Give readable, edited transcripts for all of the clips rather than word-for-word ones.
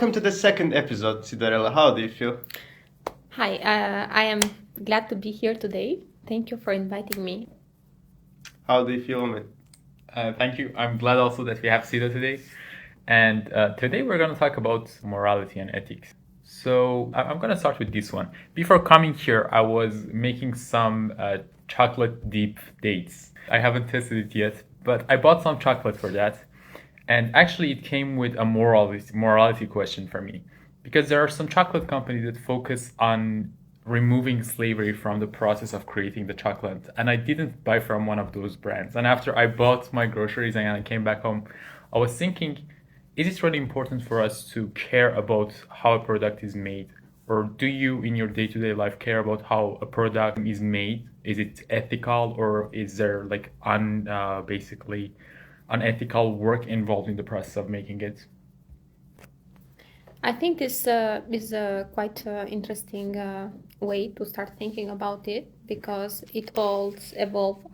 welcome to the second episode, Sidorela. How do you feel? Hi, I am glad to be here today. Thank you for inviting me. How do you feel, Omid? Thank you. I'm glad also that we have Sida today. And today we're going to talk about morality and ethics. So I'm going to start with this one. Before coming here, I was making some chocolate deep dates. I haven't tested it yet, but I bought some chocolate for that. And actually, it came with a morality question for me. Because there are some chocolate companies that focus on removing slavery from the process of creating the chocolate. And I didn't buy from one of those brands. And after I bought my groceries and I came back home, I was thinking, is it really important for us to care about how a product is made? Or do you, in your day-to-day life, care about how a product is made? Is it ethical, or is there like basically unethical work involved in the process of making it? I think this is a quite interesting way to start thinking about it, because it all evolves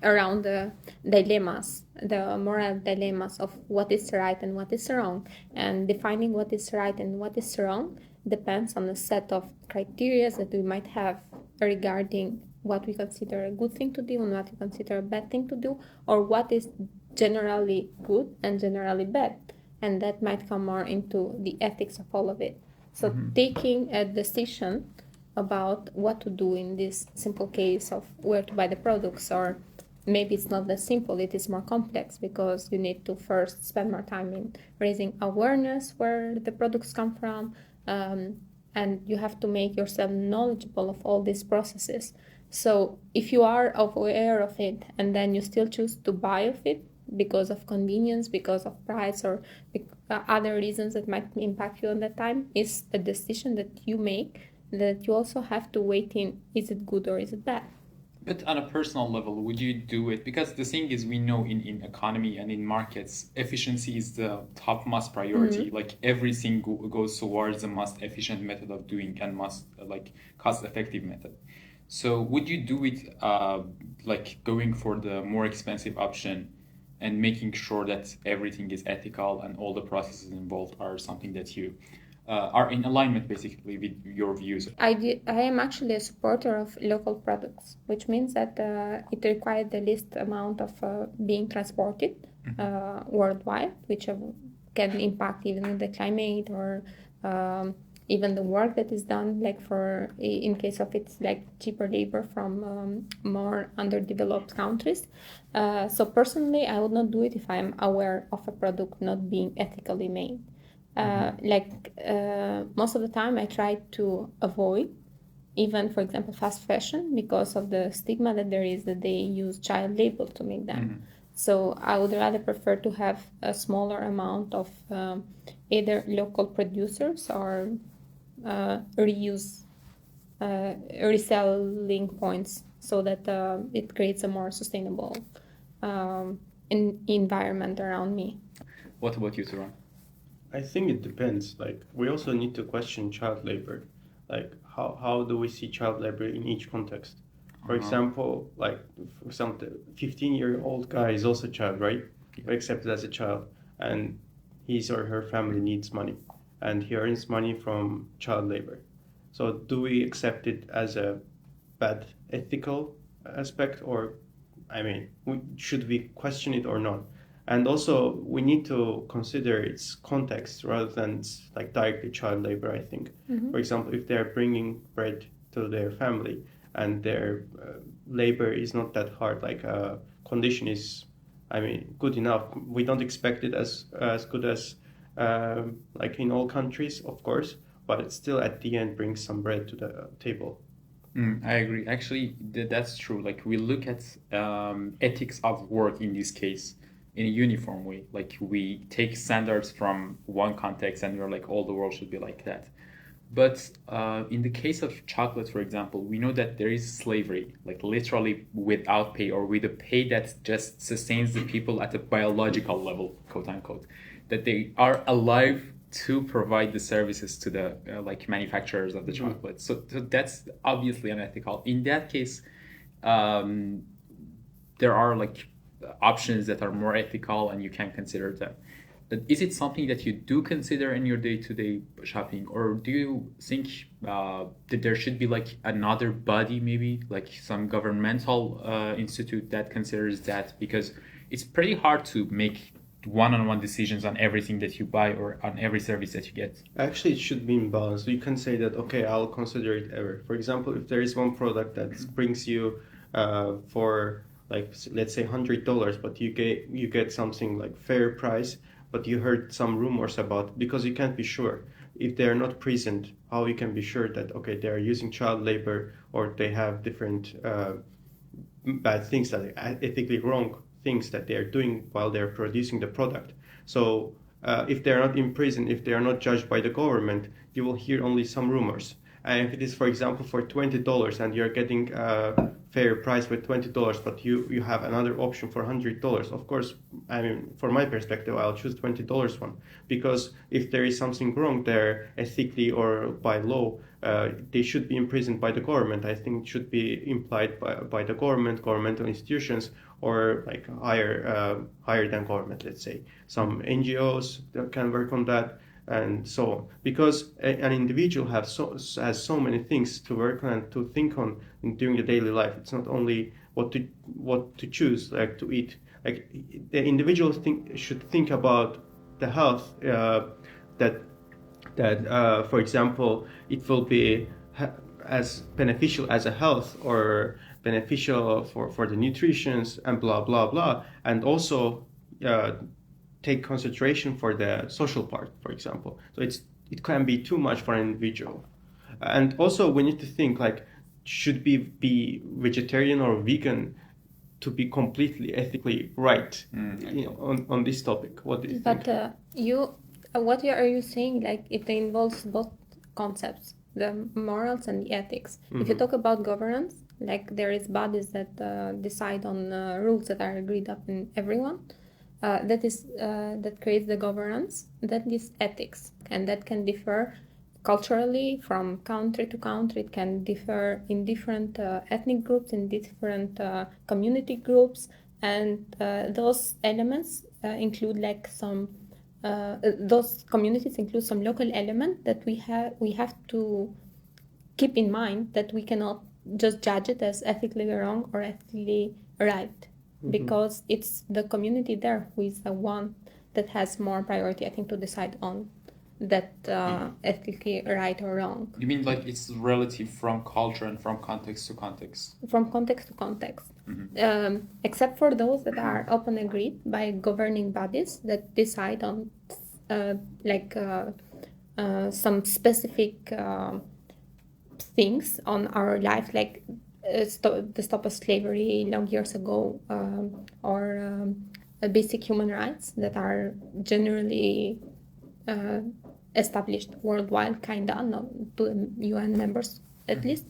around the dilemmas, the moral dilemmas of what is right and what is wrong. And defining what is right and what is wrong depends on a set of criteria that we might have regarding what we consider a good thing to do and what we consider a bad thing to do, or what is generally good and generally bad. And that might come more into the ethics of all of it. So taking a decision about what to do in this simple case of where to buy the products, or maybe it's not that simple, it is more complex, because you need to first spend more time in raising awareness where the products come from, and you have to make yourself knowledgeable of all these processes. So if you are aware of it and then you still choose to buy of it because of convenience, because of price, or other reasons that might impact you on that time, is a decision that you make, that you also have to weigh in, is it good or is it bad? But on a personal level, would you do it? Because the thing is, we know in economy and in markets, efficiency is the topmost priority. Like everything goes towards the most efficient method of doing and most cost-effective method. So would you do it like going for the more expensive option and making sure that everything is ethical and all the processes involved are something that you are in alignment basically with your views? I am actually a supporter of local products, which means that it requires the least amount of being transported worldwide, which can impact even the climate, or even the work that is done, like for in case of it's like cheaper labor from more underdeveloped countries. So personally, I would not do it if I'm aware of a product not being ethically made. Most of the time, I try to avoid even, for example, fast fashion, because of the stigma that there is that they use child labor to make them. So I would rather prefer to have a smaller amount of either local producers or reselling points, so that it creates a more sustainable environment around me. What about you, Turan? I think it depends. Like, we also need to question child labor. Like, how do we see child labor in each context? For example, like, for some 15-year-old guy is also a child, right? Accepted as a child, and his or her family needs money, and he earns money from child labor. So do we accept it as a bad ethical aspect, or, I mean, should we question it or not? And also, we need to consider its context rather than like directly child labor, I think. For example, if they're bringing bread to their family and their labor is not that hard, like condition is, I mean, good enough. We don't expect it as good as like in all countries, of course, but it still at the end brings some bread to the table. I agree. Actually, that's true. Like we look at ethics of work in this case in a uniform way. Like we take standards from one context and we're like, all the world should be like that. But in the case of chocolate, for example, we know that there is slavery, like literally without pay, or with a pay that just sustains the people at a biological level, quote unquote, that they are alive to provide the services to the like manufacturers of the chocolate. So that's obviously unethical. In that case, there are like options that are more ethical and you can consider them. is it something that you do consider in your day-to-day shopping, or do you think that there should be like another body, maybe like some governmental institute that considers that? Because it's pretty hard to make one-on-one decisions on everything that you buy or on every service that you get. Actually, it should be in balance. You can say that, okay, I'll consider it ever. For example, if there is one product that brings you for like, let's say $100, but you get something like fair price, but you heard some rumors about, because you can't be sure. If they are not present, how you can be sure that, okay, they are using child labor, or they have different bad things, that are ethically wrong things that they are doing while they're producing the product. So if they're not in prison, if they are not judged by the government, you will hear only some rumors. And if it is, for example, for $20 and you're getting a fair price with $20, but you have another option for $100, of course, I mean, from my perspective, I'll choose $20 one, because if there is something wrong there ethically or by law, they should be imprisoned by the government. I think it should be implied by the government, governmental institutions, or like higher than government, let's say. Some NGOs that can work on that, and so on. Because an individual has so many things to work on and to think on during the daily life. It's not only what to choose, like to eat. Like the individual should think about the health, that for example, it will be as beneficial as a health, or beneficial for the nutrition and blah blah blah, and also take consideration for the social part, for example. So it can be too much for an individual. And also we need to think like, should we be vegetarian or vegan to be completely ethically right on this topic? What do you think? But what are you saying? Like, it involves both concepts, the morals and the ethics. If you talk about governance, like there is bodies that decide on rules that are agreed up in everyone. That creates the governance. That is ethics, and that can differ culturally from country to country. It can differ in different ethnic groups, in different community groups, and those elements include like some. Those communities include some local element that we have to keep in mind, that we cannot just judge it as ethically wrong or ethically right, because it's the community there who is the one that has more priority, I think, to decide on that ethically right or wrong. You mean like it's relative from culture and from context to context? From context to context. Except for those that are open agreed by governing bodies that decide on some specific things on our life, like the stop of slavery long years ago, or basic human rights that are generally established worldwide, not to UN members at least.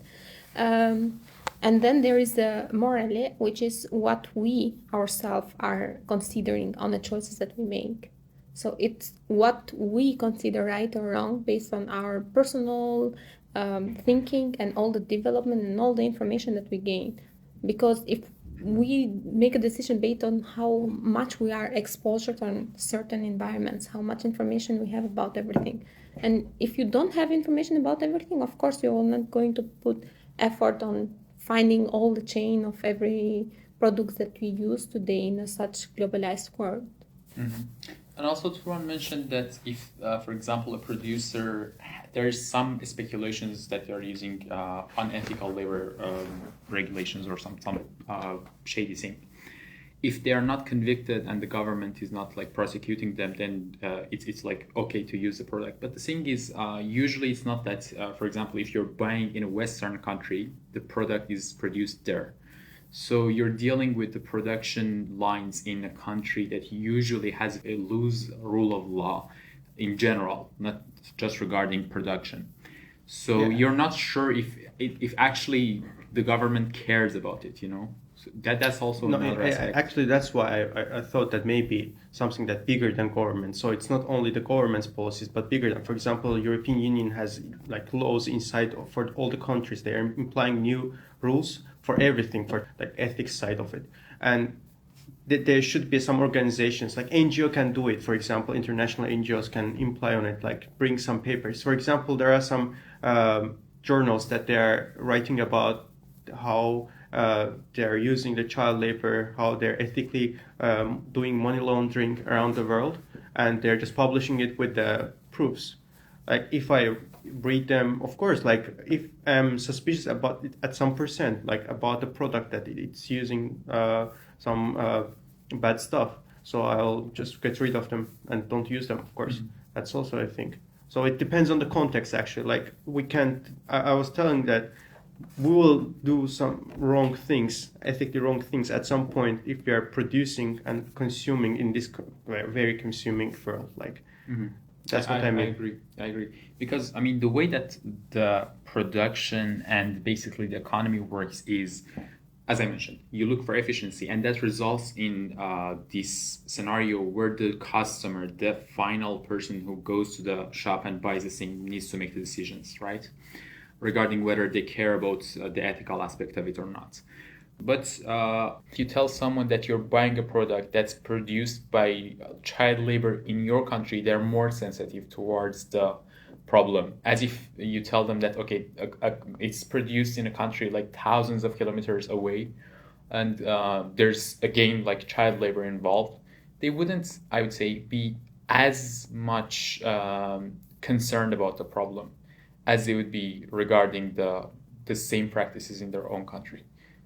And then there is the morale, which is what we ourselves are considering on the choices that we make. So it's what we consider right or wrong based on our personal thinking and all the development and all the information that we gain. Because if we make a decision based on how much we are exposed to certain environments, how much information we have about everything. And if you don't have information about everything, of course, you're not going to put effort on finding all the chain of every product that we use today in such globalized world. And also Turan mentioned that if, for example, a producer, there is some speculations that they are using unethical labor regulations or some shady thing. If they are not convicted and the government is not like prosecuting them, then it's like okay to use the product. But the thing is, usually it's not that. For example, if you're buying in a Western country, the product is produced there. So you're dealing with the production lines in a country that usually has a loose rule of law in general, not just regarding production. So you're not sure if actually the government cares about it, So that's also another aspect. Actually, that's why I thought that maybe something that bigger than government. So it's not only the government's policies, but bigger than, for example, the European Union has like laws inside for all the countries. They are implying new rules for everything, for like ethics side of it. And that there should be some organizations like NGO can do it. For example, international NGOs can imply on it, like bring some papers. For example, there are some journals that they are writing about how they're using the child labor, how they're ethically doing money laundering around the world, and they're just publishing it with the proofs. Like if I read them, of course, like if I'm suspicious about it at some percent, like about the product that it's using some bad stuff, so I'll just get rid of them and don't use them, of course. Mm-hmm. That's also, I think. So it depends on the context, actually. Like we can't, I was telling that we will do some wrong things, ethically wrong things at some point if we are producing and consuming in this very consuming world. Like, mm-hmm. That's what I mean. I agree. Because, I mean, the way that the production and basically the economy works is, as I mentioned, you look for efficiency, and that results in this scenario where the customer, the final person who goes to the shop and buys the thing, needs to make the decisions, right? Regarding whether they care about the ethical aspect of it or not. But if you tell someone that you're buying a product that's produced by child labor in your country, they're more sensitive towards the problem. As if you tell them that, okay, it's produced in a country like thousands of kilometers away, and there's again like child labor involved, they wouldn't, I would say, be as much concerned about the problem as they would be regarding the same practices in their own country.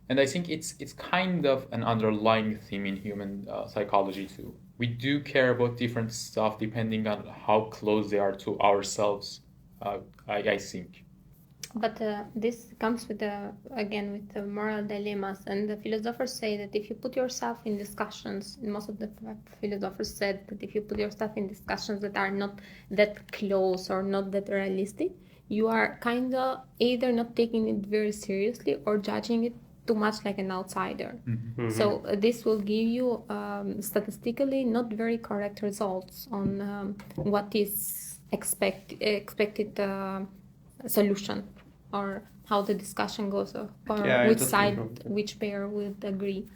And I think it's kind of an underlying theme in human psychology too. We do care about different stuff depending on how close they are to ourselves, I think. But this comes with with the moral dilemmas, and the philosophers say that if you put yourself in discussions, most of the philosophers said that if you put yourself in discussions that are not that close or not that realistic, you are kind of either not taking it very seriously or judging it too much like an outsider. Mm-hmm. So this will give you statistically not very correct results on what is expected solution, or how the discussion goes, or which side, which pair would agree.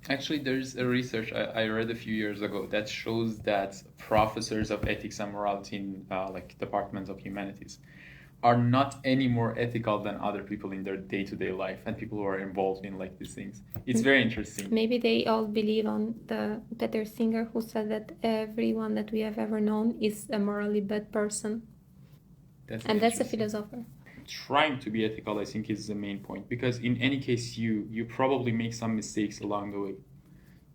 Actually, there's a research I read a few years ago that shows that professors of ethics and morality in like departments of humanities are not any more ethical than other people in their day-to-day life and people who are involved in like these things. It's very interesting. Maybe they all believe on the Peter Singer, who said that everyone that we have ever known is a morally bad person. That's a philosopher. Trying to be ethical, I think, is the main point, because in any case you probably make some mistakes along the way.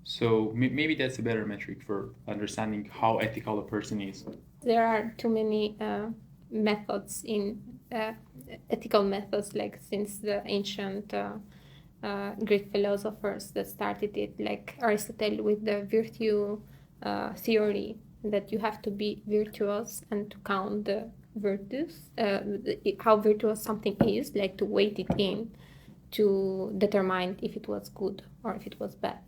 So maybe that's a better metric for understanding how ethical a person is. There are too many methods in ethical methods, like since the ancient Greek philosophers that started it, like Aristotle with the virtue theory, that you have to be virtuous and to count the virtues, how virtuous something is, like to weight it in to determine if it was good or if it was bad.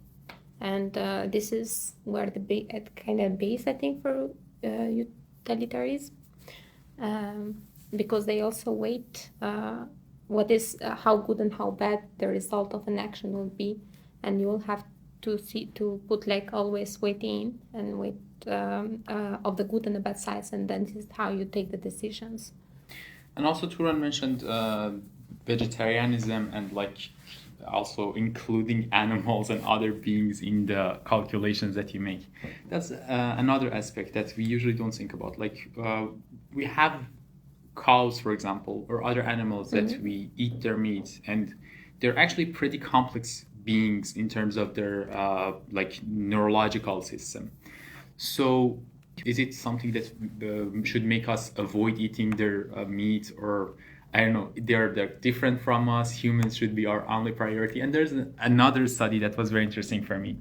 And this is where the kind of base, I think, for utilitarianism. Because they also weight what is how good and how bad the result of an action will be, and you will have to put like always weight in and weight of the good and the bad sides, and then this is how you take the decisions. And also Turan mentioned vegetarianism and like also including animals and other beings in the calculations that you make. That's another aspect that we usually don't think about. Like we have cows, for example, or other animals that we eat their meat, and they're actually pretty complex beings in terms of their like neurological system. So is it something that should make us avoid eating their meat, or I don't know, they're different from us, humans should be our only priority? And there's another study that was very interesting for me.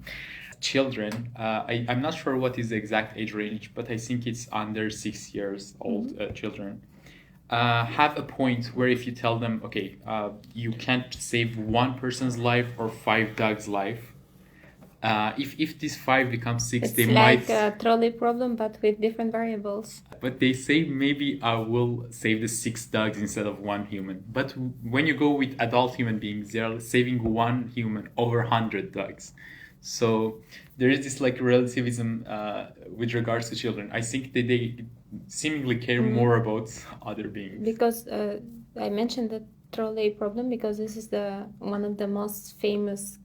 Children, I'm not sure what is the exact age range, but I think it's under 6 years old children, have a point where if you tell them, okay, you can't save one person's life or 5 dogs' life, if these 5 become 6, it's they like might... a trolley problem, but with different variables. But they say maybe I will save the 6 dogs instead of 1 human. But when you go with adult human beings, they are saving 1 human over 100 dogs. So there is this like relativism with regards to children. I think that they seemingly care more about other beings. Because I mentioned the trolley problem because this is one of the most famous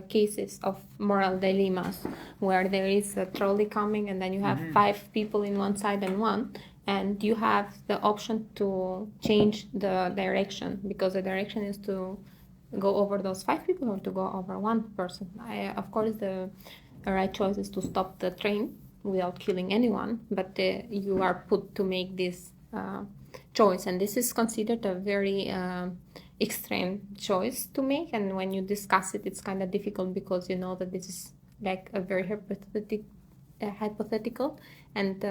cases of moral dilemmas, where there is a trolley coming and then you have 5 people in one side and you have the option to change the direction, because the direction is to go over those 5 people or to go over one person. Of course, the right choice is to stop the train without killing anyone, but you are put to make this choice, and this is considered a very extreme choice to make. And when you discuss it, it's kind of difficult because you know that this is like a very hypothetical and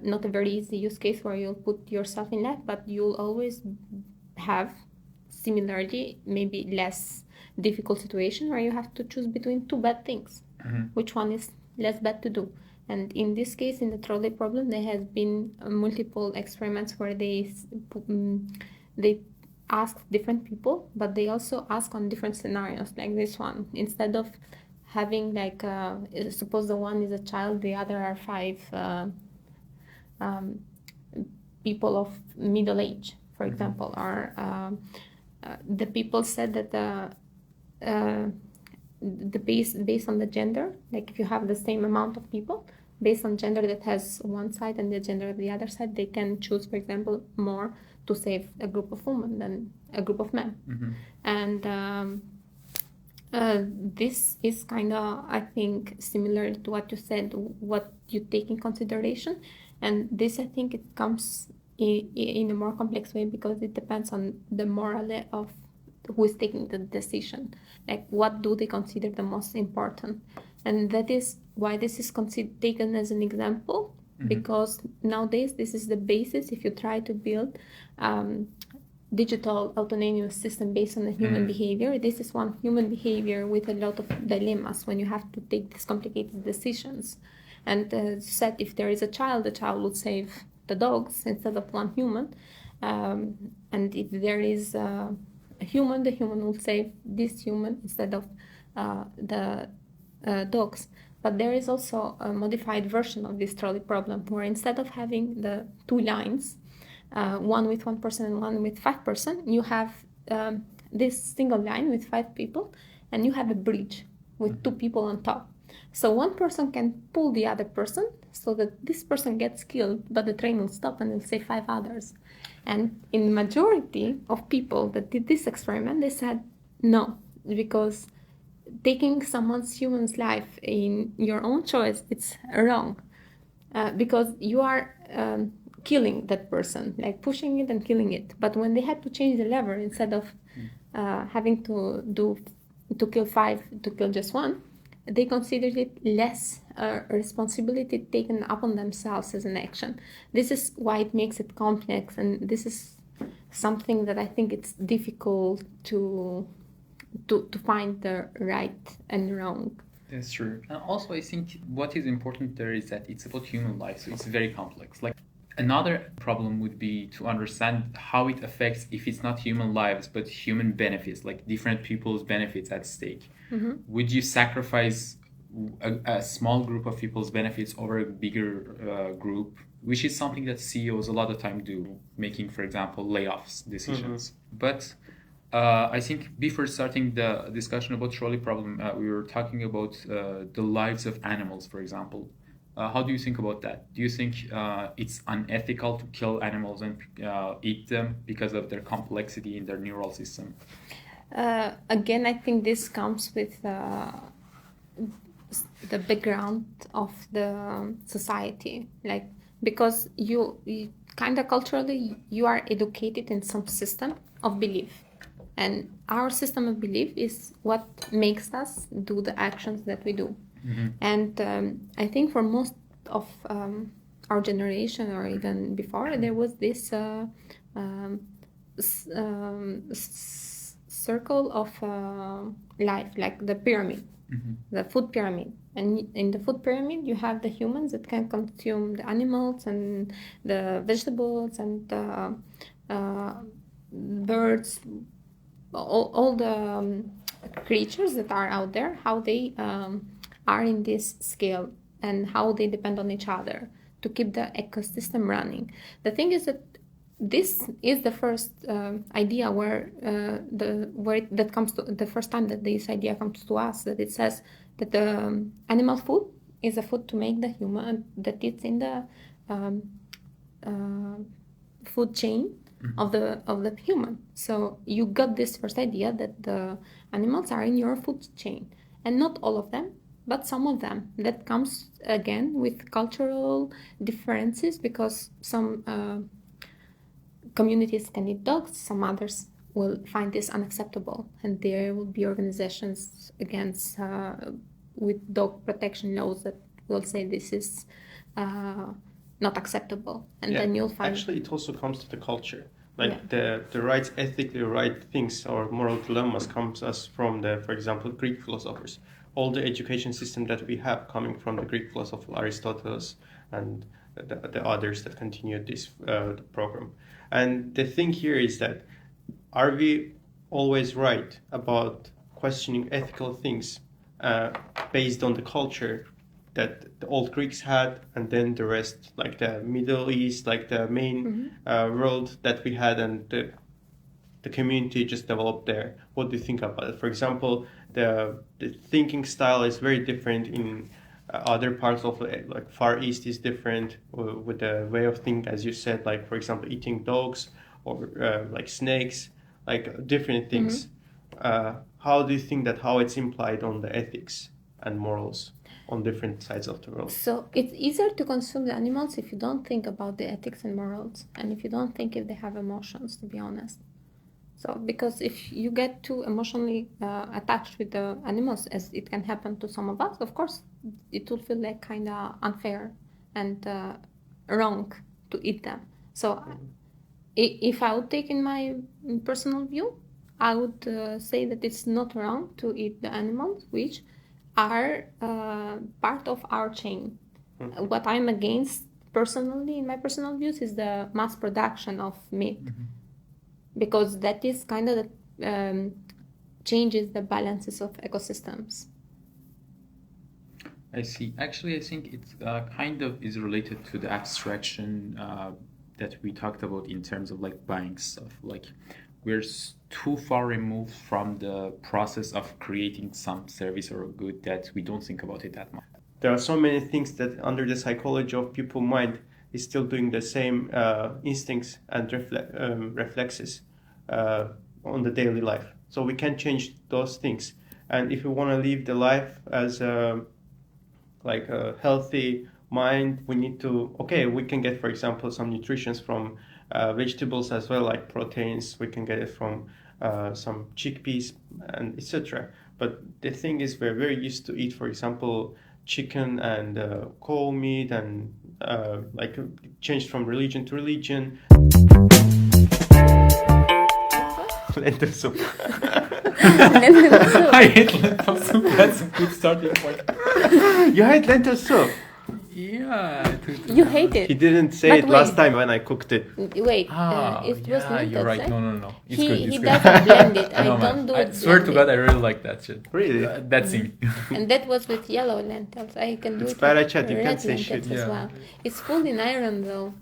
not a very easy use case where you'll put yourself in that, but you'll always have similarly maybe less difficult situation where you have to choose between 2 bad things. Which one is less bad to do? And in this case, in the trolley problem, there has been multiple experiments where they ask different people, but they also ask on different scenarios, like this one. Instead of having like, suppose the one is a child, the other are 5 people of middle age, for example, or the people said that the based on the gender, like if you have the same amount of people, based on gender that has one side and the gender of the other side, they can choose, for example, more to save a group of women than a group of men. And this is kind of, I think, similar to what you said, what you take in consideration. And this, I think, it comes in a more complex way because it depends on the morale of who is taking the decision. Like, what do they consider the most important? And that is why this is taken as an example, because nowadays this is the basis. If you try to build digital autonomous system based on the human behavior, this is one human behavior with a lot of dilemmas when you have to take these complicated decisions. And said, if there is a child, the child would save the dogs instead of one human. And if there is a human, the human will save this human instead of the dogs. But there is also a modified version of this trolley problem, where instead of having the 2 lines, one with 1 person and one with 5 person, you have this single line with 5 people, and you have a bridge with 2 people on top. So one person can pull the other person so that this person gets killed, but the train will stop and will save 5 others. And in the majority of people that did this experiment, they said no, because taking someone's human's life in your own choice, it's wrong, because you are killing that person, like pushing it and killing it. But when they had to change the lever, instead of having to kill 5 to kill just 1, they considered it less responsibility taken upon themselves as an action. This is why it makes it complex, and this is something that I think it's difficult to find the right and wrong. That's true. And also, I think what is important there is that it's about human life, so it's very complex. Like, another problem would be to understand how it affects, if it's not human lives, but human benefits, like different people's benefits at stake. Would you sacrifice a small group of people's benefits over a bigger group, which is something that CEOs a lot of time do, making, for example, layoffs decisions. But I think before starting the discussion about trolley problem, we were talking about the lives of animals, for example. How do you think about that? Do you think it's unethical to kill animals and eat them because of their complexity in their neural system? Again, I think this comes with the background of the society, like, because you kind of culturally you are educated in some system of belief, and our system of belief is what makes us do the actions that we do. And I think for most of our generation, or even before, there was this circle of life, like the pyramid, the food pyramid. And in the food pyramid, you have the humans that can consume the animals and the vegetables and the birds, all the creatures that are out there, how they are in this scale and how they depend on each other to keep the ecosystem running. The thing is that this is the first idea where that comes to the first time that this idea comes to us, that it says that the animal food is a food to make the human, that it's in the food chain of the human. So you got this first idea that the animals are in your food chain, and not all of them, but some of them. That comes again with cultural differences, because some communities can eat dogs, some others will find this unacceptable, and there will be organizations against with dog protection laws that will say this is not acceptable, and then you'll find actually it also comes to the culture, like the right, ethically right things or moral dilemmas comes us from the, for example, Greek philosophers. All the education system that we have coming from the Greek philosopher Aristotle and the others that continued this program. And the thing here is that, are we always right about questioning ethical things based on the culture that the old Greeks had, and then the rest, like the Middle East, like the main world that we had, and the community just developed there? What do you think about it? For example, the thinking style is very different in other parts of like Far East is different with the way of thinking, as you said, like for example eating dogs or like snakes, like different things. How do you think that how it's implied on the ethics and morals on different sides of the world? So it's easier to consume the animals if you don't think about the ethics and morals, and if you don't think if they have emotions, to be honest. So because if you get too emotionally attached with the animals, as it can happen to some of us, of course it will feel like kind of unfair and wrong to eat them. So if I would take in my personal view, I would say that it's not wrong to eat the animals which are part of our chain. What I'm against personally, in my personal views, is the mass production of meat, because that is kind of changes the balances of ecosystems. I see. Actually, I think it kind of is related to the abstraction that we talked about in terms of like buying stuff. Like we're too far removed from the process of creating some service or a good that we don't think about it that much. There are so many things that under the psychology of people's mind is still doing the same instincts and reflexes on the daily life. So we can change those things. And if we want to live the life as like a healthy mind, we need to, we can get, for example, some nutrition from vegetables as well, like proteins. We can get it from some chickpeas and etc. But the thing is, we're very used to eat, for example, chicken and cow meat, and like changed from religion to religion. Lentil soup. I hate lentil soup. That's a good starting point. You hate lentil soup? Yeah. You hate it. He didn't say it last time when I cooked it. Wait, it was lentils, you're right. right? No. It's good. He doesn't blend it. I don't do it. I swear to God, I really like that shit. Really? That thing. And that was with yellow lentils. I can do it's it with parachat, you red can't say lentils shit. as well. It's full in iron though.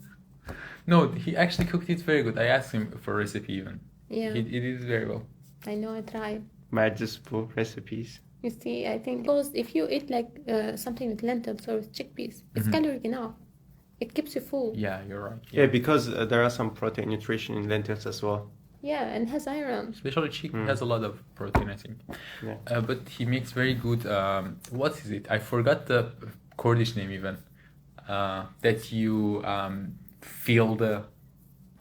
No, he actually cooked it very good. I asked him for a recipe even. Yeah. It is very well. I know, I tried. Magical recipes. You see, I think because if you eat like something with lentils or with chickpeas, it's caloric enough. It keeps you full. Yeah, you're right. Yeah, because there are some protein nutrition in lentils as well. Yeah, and has iron. Especially chicken has a lot of protein, I think. Yeah. But he makes very good. What is it? I forgot the Kurdish name even. That you feel the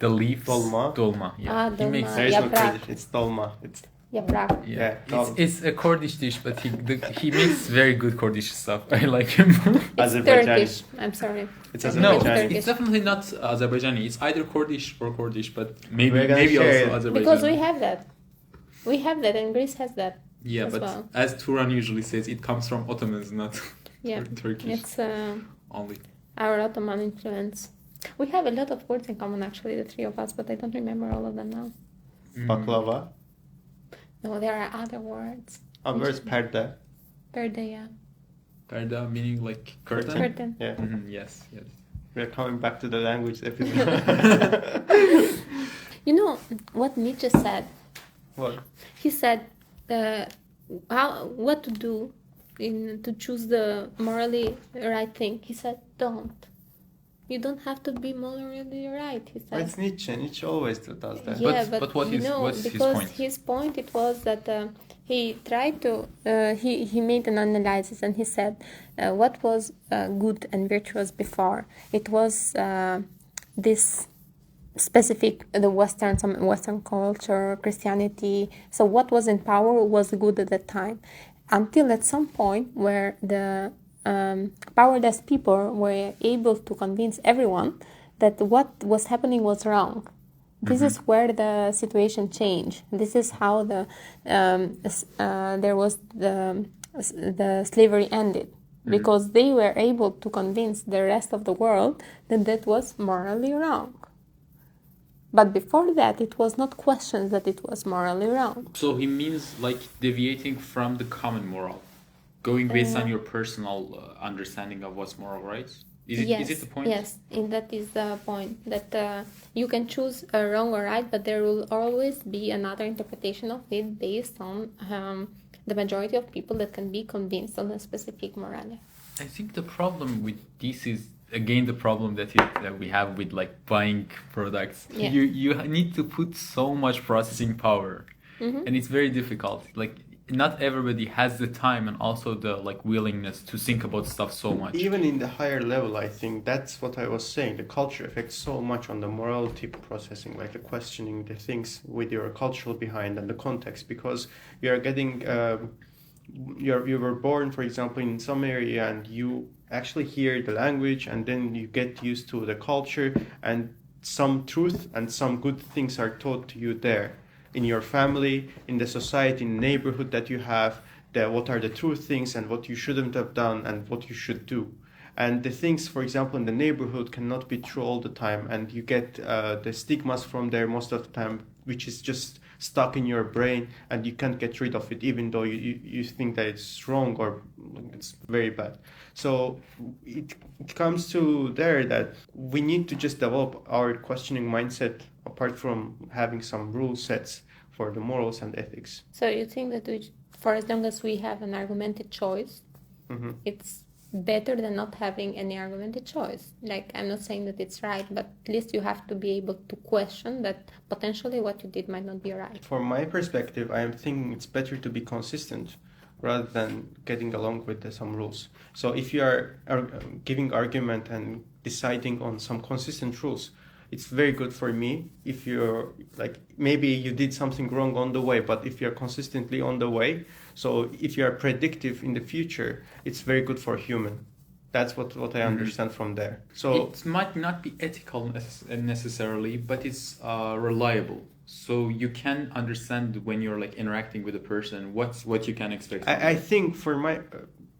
leaves. Dolma. Dolma. Yeah. Dolma. He makes. There is no Yaprak. Kurdish, it's dolma. It's Yaprak. Yeah, Yeah, it's a Kurdish dish, but he makes very good Kurdish stuff. I like him. It's Turkish. I'm sorry. It's No, Azerbaijani. it's definitely not Azerbaijani. It's either Kurdish or Kurdish, but maybe We're gonna maybe share also it. Azerbaijani. Because we have that. We have that, and Greece has that. Yeah, as but well. as Turan usually says, it comes from Ottomans, not Yeah, Turkish it's only. our Ottoman influence. We have a lot of words in common, actually, the three of us, but I don't remember all of them now. Baklava. No, there are other words. Where's perda? Perda, yeah. Perda meaning like curtain? Curtain. Yeah. Yes, yes. We're coming back to the language episode. You know what Nietzsche said? What? He said, what to do to choose the morally right thing. He said, don't. You don't have to be morally right, he said. It's Nietzsche. Nietzsche always does that. Yeah, but what's his because point? his point it was that he tried to he made an analysis and he said what was good and virtuous before. It was this specific some Western culture, Christianity. So what was in power was good at that time, until at some point where the powerless people were able to convince everyone that what was happening was wrong. This is where the situation changed. This is how there was the slavery ended, because they were able to convince the rest of the world that was morally wrong. But before that, it was not questioned that it was morally wrong. So he means like deviating from the common moral, going based on your personal understanding of what's moral, right? Is it the point? Yes, and that is the point, that you can choose wrong or right, but there will always be another interpretation of it based on the majority of people that can be convinced on a specific morality. I think the problem with this is again the problem that we have with like buying products. Yeah. You need to put so much processing power, and it's very difficult. Like not everybody has the time and also the like willingness to think about stuff so much. Even in the higher level, I think that's what I was saying. The culture affects so much on the morality processing, like the questioning the things with your cultural behind and the context, because you are getting you were born, for example, in some area and you actually hear the language and then you get used to the culture, and some truth and some good things are taught to you there in your family, in the society, in the neighborhood that you have, what are the true things and what you shouldn't have done and what you should do. And the things, for example, in the neighborhood cannot be true all the time, and you get the stigmas from there most of the time, which is just stuck in your brain and you can't get rid of it, even though you think that it's wrong or it's very bad. So it comes to there that we need to just develop our questioning mindset apart from having some rule sets for the morals and ethics. So you think that for as long as we have an argumented choice, it's better than not having any argumented choice. Like, I'm not saying that it's right, but at least you have to be able to question that potentially what you did might not be right. From my perspective, I am thinking it's better to be consistent rather than getting along with some rules. So if you are giving argument and deciding on some consistent rules, it's very good for me if you're like, maybe you did something wrong on the way, but if you're consistently on the way, so if you are predictive in the future, it's very good for human. That's what I understand from there. So it might not be ethical necessarily, but it's reliable. So you can understand when you're like interacting with a person what you can expect. I think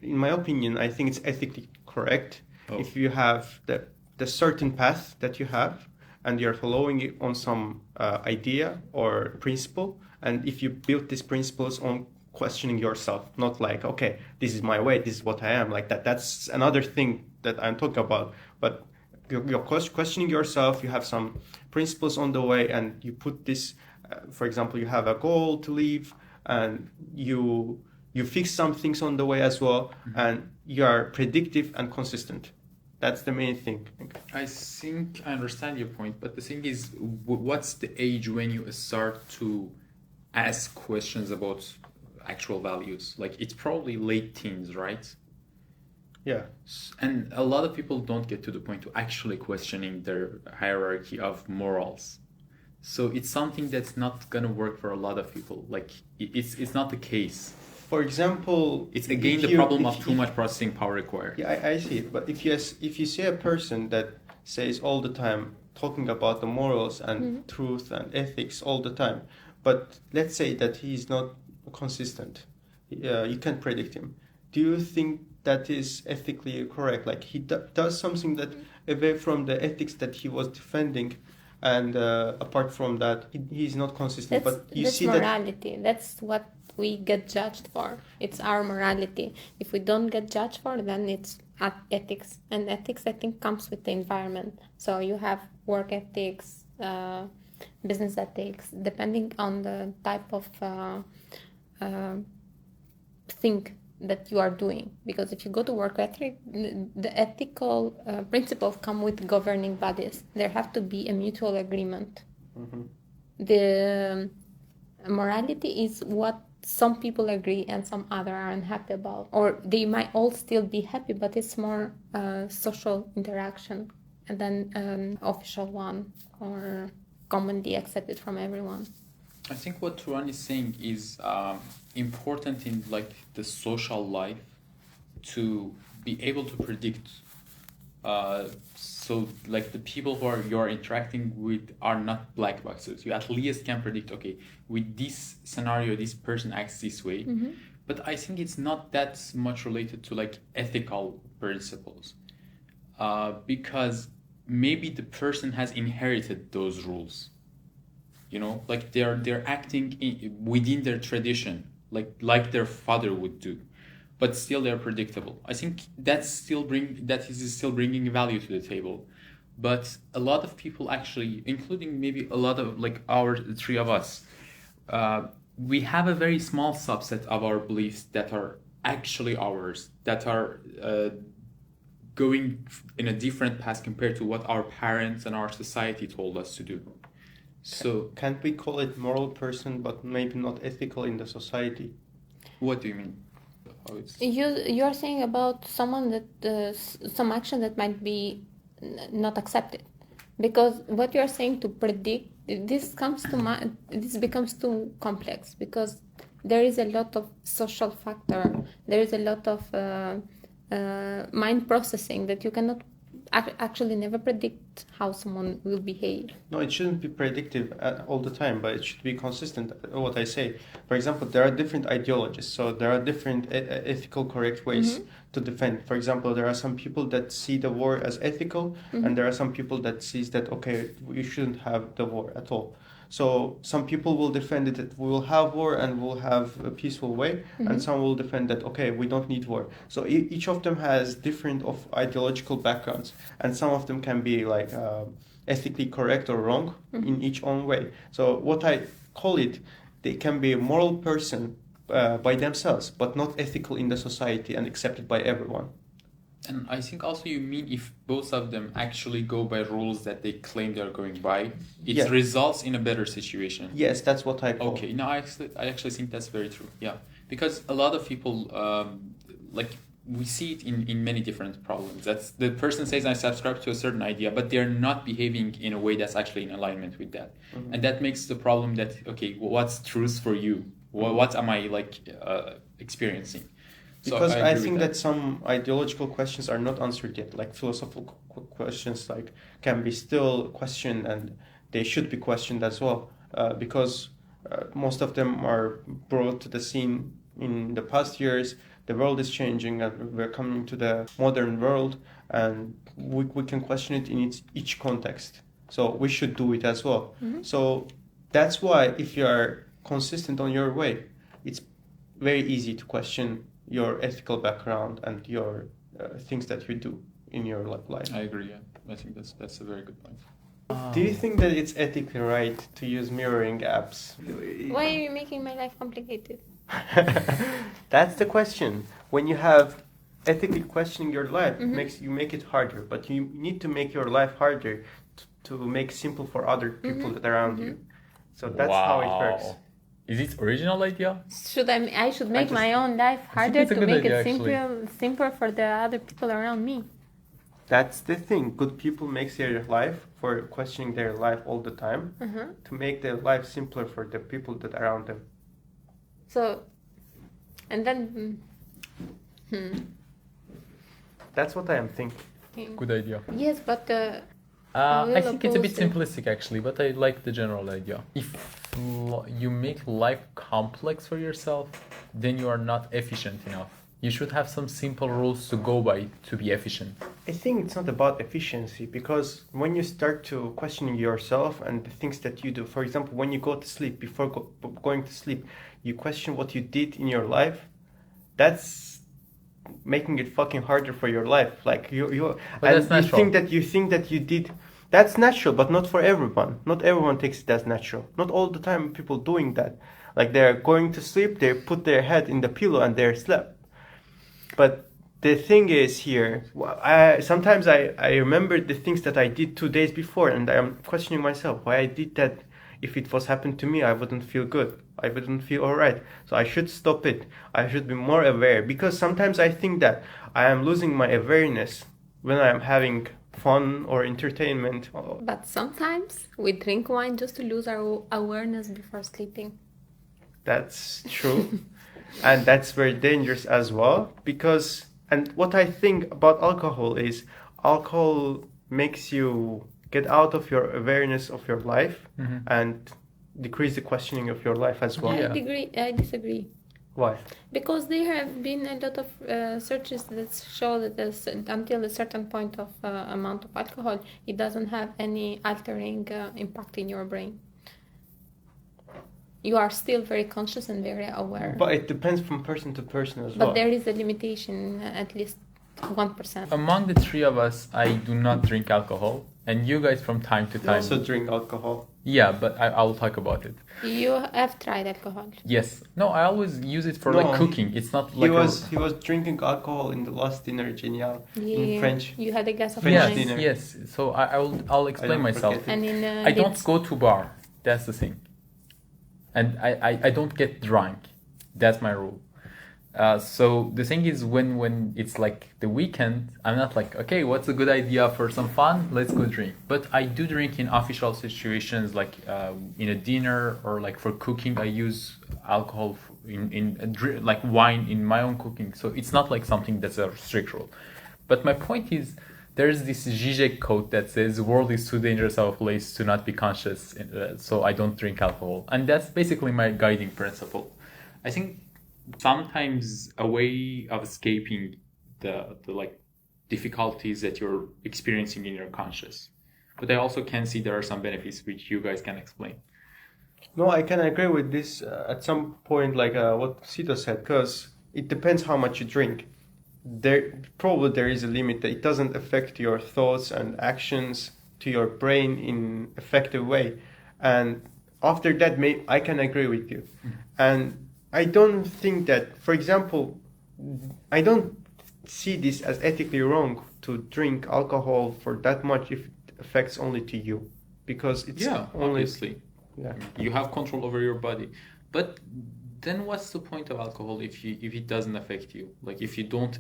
in my opinion, I think it's ethically correct if you have the certain path that you have and you're following it on some idea or principle, and if you build these principles on questioning yourself, not like, okay, this is my way, this is what I am, like that. That's another thing that I'm talking about. But you're questioning yourself, you have some principles on the way, and you put this, for example, you have a goal to live, and you fix some things on the way as well, and you are predictive and consistent. That's the main thing. I think I understand your point, but the thing is, what's the age when you start to ask questions about actual values? Like, it's probably late teens, right? Yeah. And a lot of people don't get to the point to actually questioning their hierarchy of morals. So it's something that's not gonna work for a lot of people. Like, it's not the case. For example, it's again the problem of too much processing power required. Yeah, I see it. But if you see a person that says all the time, talking about the morals and truth and ethics all the time, but let's say that he is not consistent, you can't predict him. Do you think that is ethically correct? Like he does something that away from the ethics that he was defending, and apart from that, he's not consistent. But you That's see that morality. That's what we get judged for. It's our morality. If we don't get judged for, then it's ethics. And ethics, I think, comes with the environment. So you have work ethics, business ethics, depending on the type of thing that you are doing. Because if you go to work ethic, the ethical principles come with governing bodies. There have to be a mutual agreement. The morality is what some people agree and some other are unhappy about, or they might all still be happy, but it's more social interaction and then an official one or commonly accepted from everyone. I think what Turan is saying is important in like the social life to be able to predict. So like the people who you're interacting with are not black boxes. You at least can predict, okay, with this scenario, this person acts this way. But I think it's not that much related to like ethical principles, because maybe the person has inherited those rules. You know, like they're acting within their tradition, like their father would do, but still they're predictable. I think that is still bringing value to the table. But a lot of people actually, including maybe a lot of like the three of us, we have a very small subset of our beliefs that are actually ours, that are going in a different path compared to what our parents and our society told us to do. So can't we call it moral person, but maybe not ethical in the society? What do you mean? You are saying about someone that some action that might be not accepted, because what you are saying to predict this becomes too complex, because there is a lot of social factor, there is a lot of mind processing that you cannot actually never predict how someone will behave. No, it shouldn't be predictive all the time, but it should be consistent. What I say, for example, there are different ideologies, so there are different ethical correct ways to defend. For example, there are some people that see the war as ethical, and there are some people that sees that, okay, we shouldn't have the war at all. So some people will defend it that we will have war and we'll have a peaceful way, and some will defend that, okay, we don't need war. So each of them has different of ideological backgrounds, and some of them can be like ethically correct or wrong in each own way. So what I call it, they can be a moral person by themselves, but not ethical in the society and accepted by everyone. And I think also you mean if both of them actually go by rules that they claim they're going by, it results in a better situation. Yes, that's what I call. Okay, no, I actually think that's very true. Yeah, because a lot of people, like we see it in many different problems. That's the person says I subscribe to a certain idea, but they're not behaving in a way that's actually in alignment with that, and that makes the problem that okay, what's truth for you? What am I like experiencing? Because I think that some ideological questions are not answered yet, like philosophical questions, like can be still questioned, and they should be questioned as well, because most of them are brought to the scene in the past years. The world is changing, and we're coming to the modern world, and we can question it in each context. So we should do it as well. So that's why if you are consistent on your way, it's very easy to question your ethical background and your things that you do in your life. I agree. Yeah, I think that's a very good point. Do you think that it's ethically right to use mirroring apps? Why are you making my life complicated? That's the question. When you have ethically questioning your life, you make it harder. But you need to make your life harder to make simple for other people that are around you. So that's how it works. Is it original idea? I should make my own life harder to make idea, it simpler for the other people around me. That's the thing. Good people make their life for questioning their life all the time to make their life simpler for the people that are around them. So, and then... That's what I am thinking. Good idea. Yes, but... I think it's a bit simplistic actually, but I like the general idea. If you make life complex for yourself, then you are not efficient enough. You should have some simple rules to go by to be efficient. I think it's not about efficiency, because when you start to questioning yourself and the things that you do, for example, when you go to sleep, before going to sleep, you question what you did in your life, that's making it fucking harder for your life. Like you But and that's natural. you think that you did. That's natural, but not for everyone. Not everyone takes it as natural. Not all the time people doing that. Like they're going to sleep, they put their head in the pillow and they're slept. But the thing is here, sometimes I remember the things that I did 2 days before, and I'm questioning myself why I did that. If it was happened to me, I wouldn't feel good. I wouldn't feel alright. So I should stop it. I should be more aware, because sometimes I think that I am losing my awareness when I am having fun or entertainment. But sometimes we drink wine just to lose our awareness before sleeping. That's true. And that's very dangerous as well, because, and what I think about alcohol is alcohol makes you get out of your awareness of your life and decrease the questioning of your life as well. Yeah. I disagree. Why? Because there have been a lot of searches that show that until a certain point of amount of alcohol, it doesn't have any altering impact in your brain. You are still very conscious and very aware. But it depends from person to person as well. But there is a limitation, at least 1%. Among the three of us, I do not drink alcohol, and you guys from time to You time. also drink alcohol. Yeah, but I'll talk about it. You have tried alcohol. Yes. No, I always use it for No, like cooking. It's not like He was drinking alcohol in the last dinner, Genial, in French. You had a glass of French wine. dinner. Yes. So I'll explain don't myself. forget And in I don't Leeds. go to bar. That's the thing. And I don't get drunk. That's my rule. So the thing is, when it's like the weekend, I'm not like, okay, what's a good idea for some fun? Let's go drink. But I do drink in official situations, like in a dinner, or like for cooking. I use alcohol like wine in my own cooking. So it's not like something that's a strict rule. But my point is, there's this Zizek quote that says, "The world is too dangerous of a place to not be conscious." So I don't drink alcohol, and that's basically my guiding principle. I think sometimes a way of escaping the like difficulties that you're experiencing in your conscious. But I also can see there are some benefits which you guys can explain. No, I can agree with this at some point, like what Sito said, because it depends how much you drink. There is a limit that it doesn't affect your thoughts and actions to your brain in effective way, and after that, I can agree with you, and I don't think that, for example, I don't see this as ethically wrong to drink alcohol for that much if it affects only to you, because it's only. Obviously. Yeah. You have control over your body, but then what's the point of alcohol if it doesn't affect you? Like if you don't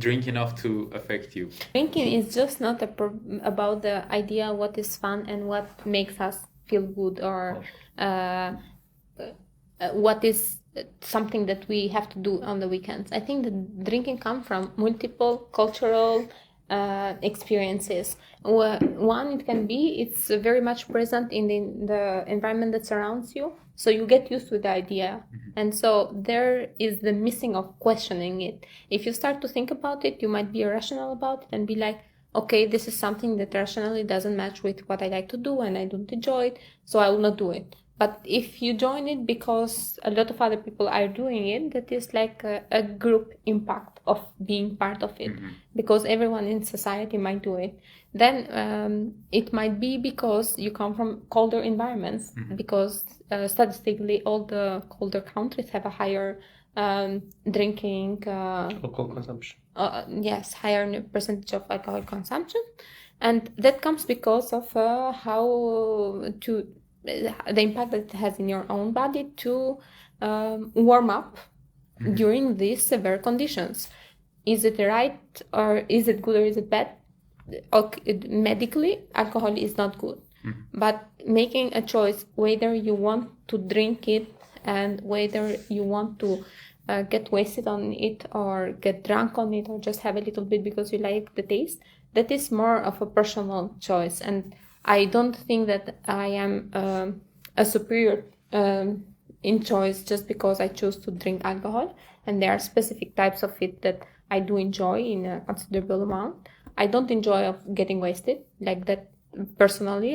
drink enough to affect you. Drinking is just not about the idea what is fun and what makes us feel good, or what is something that we have to do on the weekends. I think that drinking comes from multiple cultural experiences. One, it can be, it's very much present in the environment that surrounds you, so you get used to the idea, and so there is the missing of questioning it. If you start to think about it, you might be irrational about it and be like, okay, this is something that rationally doesn't match with what I like to do and I don't enjoy it, so I will not do it. But if you join it because a lot of other people are doing it, that is like a group impact of being part of it, because everyone in society might do it. Then it might be because you come from colder environments, because statistically all the colder countries have a higher drinking Alcohol consumption. yes, higher percentage of alcohol consumption, and that comes because of the impact that it has in your own body to warm up during these severe conditions. Is it right, or is it good, or is it bad? Okay, medically, alcohol is not good, but making a choice whether you want to drink it and whether you want to get wasted on it or get drunk on it or just have a little bit because you like the taste, that is more of a personal choice. And I don't think that I am a superior in choice just because I choose to drink alcohol. and there are specific types of it that I do enjoy in a considerable amount. I don't enjoy of getting wasted like that. Personally,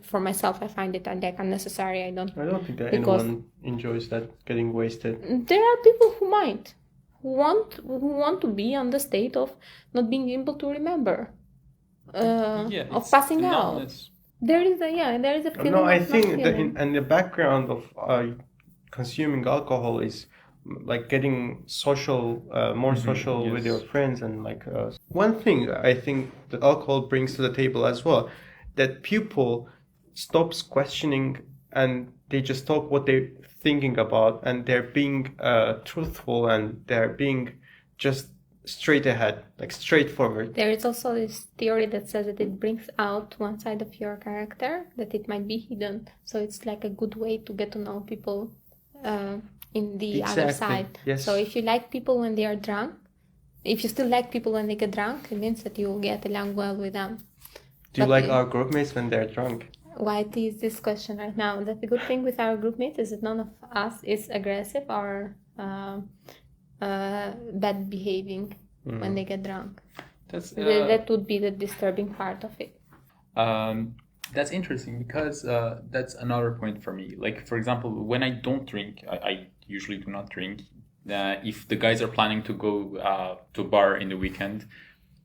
for myself, I find it like unnecessary. I don't think that because anyone enjoys that, getting wasted. there are people who might, who want to be on the state of not being able to remember, of passing out. There is a feeling. No, I of think not that feeling. in the background of consuming alcohol is like getting social, more social with your friends, and like one thing I think that alcohol brings to the table as well, that people stops questioning and they just talk what they're thinking about, and they're being truthful, and they're being just straight ahead, like straightforward. There is also this theory that says that it brings out one side of your character that it might be hidden. So it's like a good way to get to know people in the other side. Yes. So if you like people when they are drunk, if you still like people when they get drunk, it means that you will get along well with them. Do you like our group mates when they're drunk? Why is this question right now? That the good thing with our group mates is that none of us is aggressive or bad behaving when they get drunk. That would be the disturbing part of it. That's interesting because that's another point for me. Like, for example, when I don't drink, I usually do not drink. If the guys are planning to go to a bar in the weekend,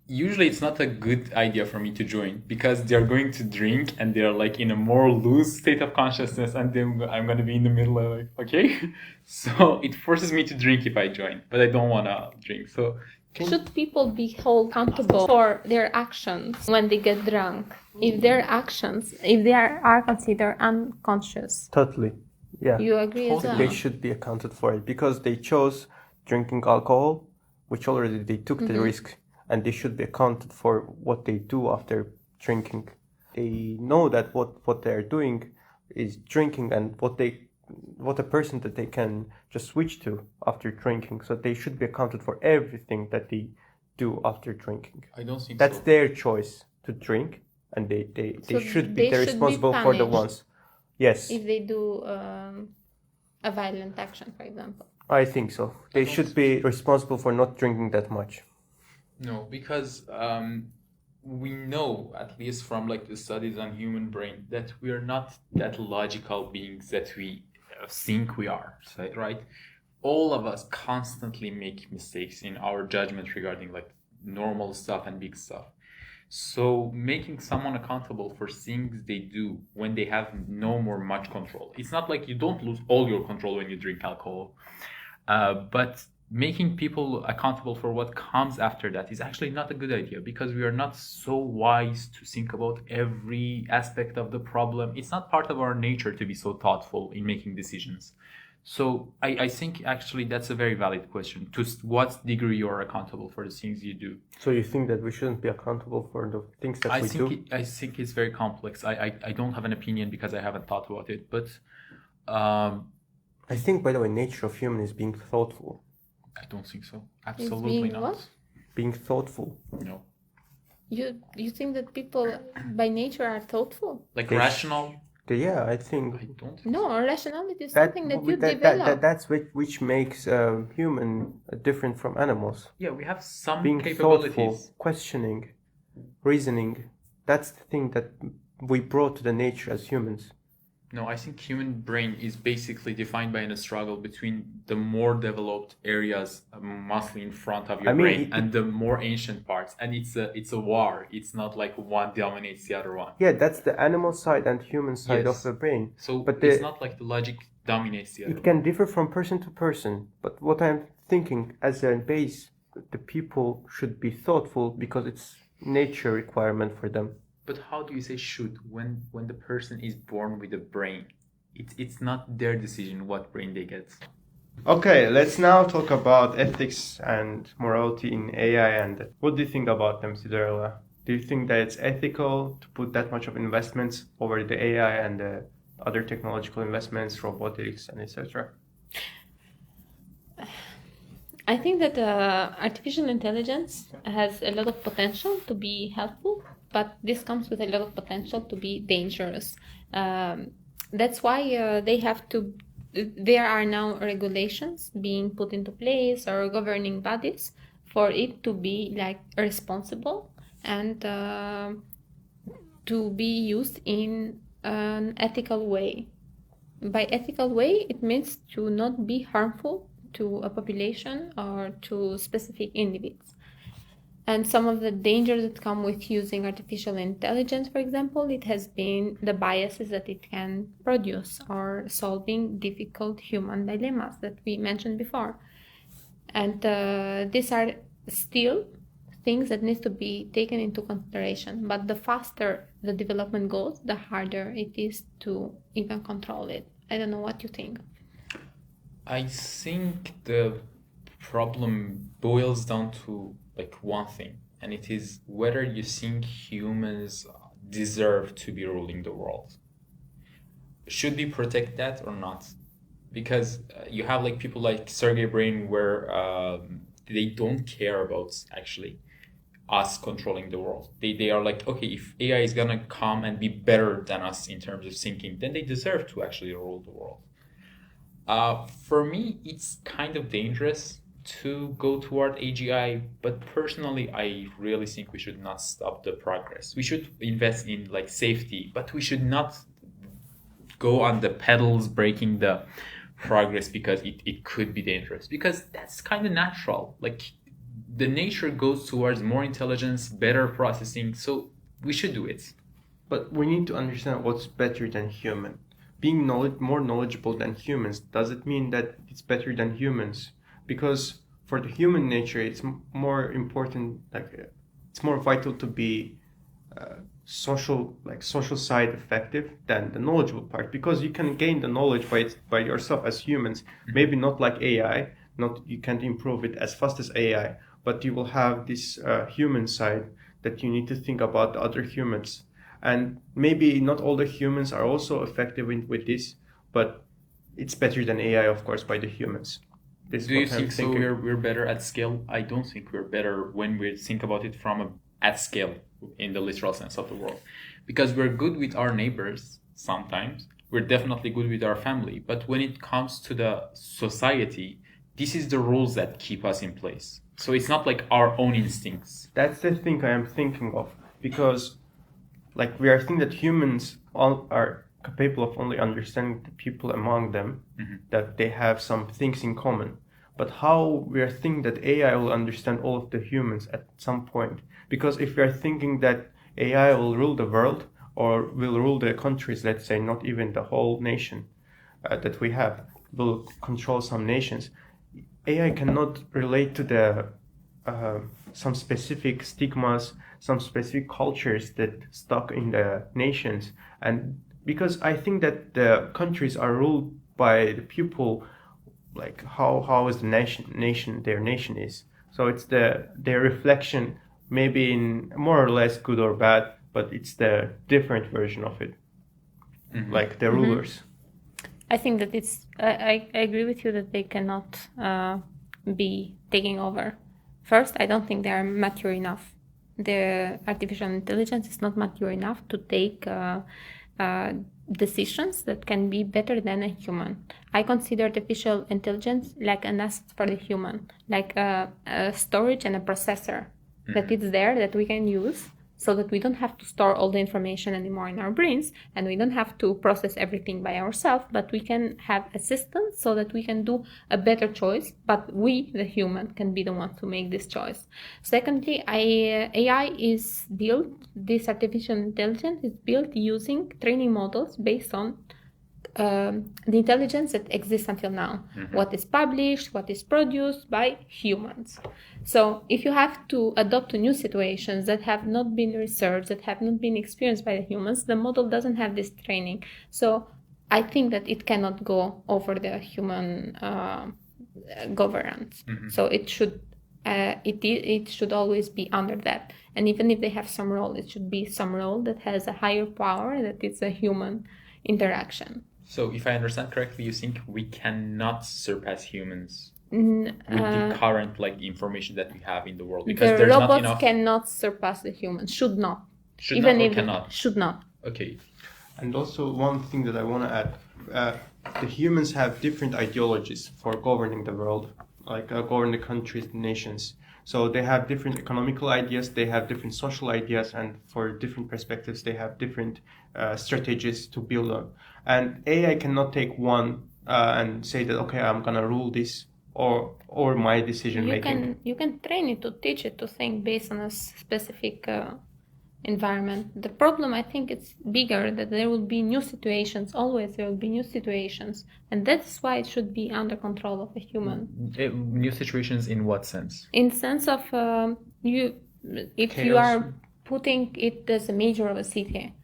usually it's not a good idea for me to join because they're going to drink and they're like in a more loose state of consciousness, and then I'm going to be in the middle of like, okay. So it forces me to drink if I join, but I don't want to drink. So should people be held accountable for their actions when they get drunk? If their actions, if they are considered unconscious? Totally. Yeah. You agree as well? They should be accounted for it because they chose drinking alcohol, which already they took the risk, and they should be accounted for what they do after drinking. They know that what they're doing is drinking, and what a person that they can just switch to after drinking. So they should be accounted for everything that they do after drinking. I don't think that's their choice to drink, and they should be responsible for the ones. Yes. If they do a violent action, for example. I think so. They should be responsible for not drinking that much. No, because we know, at least from like the studies on human brain, that we are not that logical beings that we think we are, right? All of us constantly make mistakes in our judgment regarding like normal stuff and big stuff. So making someone accountable for things they do when they have no more much control. It's not like you don't lose all your control when you drink alcohol, but making people accountable for what comes after that is actually not a good idea because we are not so wise to think about every aspect of the problem. It's not part of our nature to be so thoughtful in making decisions. So I think actually that's a very valid question. To what degree you are accountable for the things you do. So you think that we shouldn't be accountable for the things that we do? I think it's very complex. I don't have an opinion because I haven't thought about it. But I think, by the way, nature of human is being thoughtful. I don't think so. Absolutely not. What? Being thoughtful. No. You think that people by nature are thoughtful? Like rational? Yeah, I think. I don't think No, rationality is something that you develop. That's which makes human different from animals. Yeah, we have some being capabilities. Thoughtful, questioning, reasoning. That's the thing that we brought to the nature as humans. No, I think human brain is basically defined by a struggle between the more developed areas, mostly in front of your brain, and the more ancient parts. And it's a war. It's not like one dominates the other one. Yeah, that's the animal side and human side of the brain. So but it's not like the logic dominates the other one. It can differ from person to person. But what I'm thinking as a base, the people should be thoughtful because it's nature requirement for them. But how do you say should when the person is born with a brain? It's not their decision what brain they get. Okay, let's now talk about ethics and morality in AI. And what do you think about them, Sidorela? Do you think that it's ethical to put that much of investments over the AI and the other technological investments, robotics, and etc.? I think that artificial intelligence has a lot of potential to be helpful, but this comes with a lot of potential to be dangerous. That's why they have to there are now regulations being put into place or governing bodies for it to be like responsible and to be used in an ethical way. By ethical way, it means to not be harmful to a population or to specific individuals. And some of the dangers that come with using artificial intelligence, for example, it has been the biases that it can produce or solving difficult human dilemmas that we mentioned before. And these are still things that need to be taken into consideration. But the faster the development goes, the harder it is to even control it. I don't know what you think. I think the problem boils down to like one thing, and it is whether you think humans deserve to be ruling the world. Should we protect that or not? Because you have like people like Sergey Brin where they don't care about actually us controlling the world. They are like, okay, if AI is gonna come and be better than us in terms of thinking, then they deserve to actually rule the world. For me, it's kind of dangerous to go toward AGI, but personally, I really think we should not stop the progress. We should invest in like safety, but we should not go on the pedals breaking the progress because it could be dangerous, because that's kind of natural. Like the nature goes towards more intelligence, better processing, so we should do it. But we need to understand what's better than human. Being more knowledgeable than humans, does it mean that it's better than humans? Because for the human nature, it's more important, like it's more vital to be social side effective than the knowledgeable part, because you can gain the knowledge by yourself as humans. Maybe not like AI, not you can't improve it as fast as AI, but you will have this human side that you need to think about the other humans. And maybe not all the humans are also effective with this, but it's better than AI, of course, by the humans. This Do you think so? We're better at scale? I don't think we're better when we think about it from at scale in the literal sense of the word, because we're good with our neighbors sometimes. We're definitely good with our family, but when it comes to the society, this is the rules that keep us in place. So it's not like our own instincts. That's the thing I am thinking of, because like we are thinking that humans all are capable of only understanding the people among them, that they have some things in common. But how we are thinking that AI will understand all of the humans at some point? Because if we are thinking that AI will rule the world or will rule the countries, let's say not even the whole nation that we have, will control some nations, AI cannot relate to the some specific stigmas, some specific cultures that stuck in the nations. And because I think that the countries are ruled by the people, like how is the their nation is. So it's their reflection, maybe in more or less good or bad, but it's the different version of it, like the rulers. I think that it's. I agree with you that they cannot be taking over. First, I don't think they are mature enough. The artificial intelligence is not mature enough to take decisions that can be better than a human. I consider artificial intelligence like an asset for the human, like a storage and a processor that is there that we can use, so that we don't have to store all the information anymore in our brains, and we don't have to process everything by ourselves, but we can have assistance so that we can do a better choice, but we, the human, can be the one to make this choice. Secondly, AI is built, this artificial intelligence is built using training models based on the intelligence that exists until now, what is published, what is produced by humans. So if you have to adopt to new situations that have not been researched, that have not been experienced by the humans, the model doesn't have this training. So I think that it cannot go over the human governance. So it should always be under that. And even if they have some role, it should be some role that has a higher power, that it's a human interaction. So if I understand correctly, you think we cannot surpass humans with the current information that we have in the world, because the robots cannot surpass the humans. Should not. Should not or cannot? Should not. Okay. And also one thing that I want to add, the humans have different ideologies for governing the world, like govern the countries, the nations. So they have different economical ideas, they have different social ideas, and for different perspectives, they have different strategies to build on. And AI cannot take one and say that, okay, I'm gonna rule this or my decision making. You can train it to teach it to think based on a specific environment. The problem, I think, it's bigger, that there will be new situations. Always there will be new situations, and that's why it should be under control of a human. New situations in what sense? In sense of if you Chaos. are putting it as a major of a city,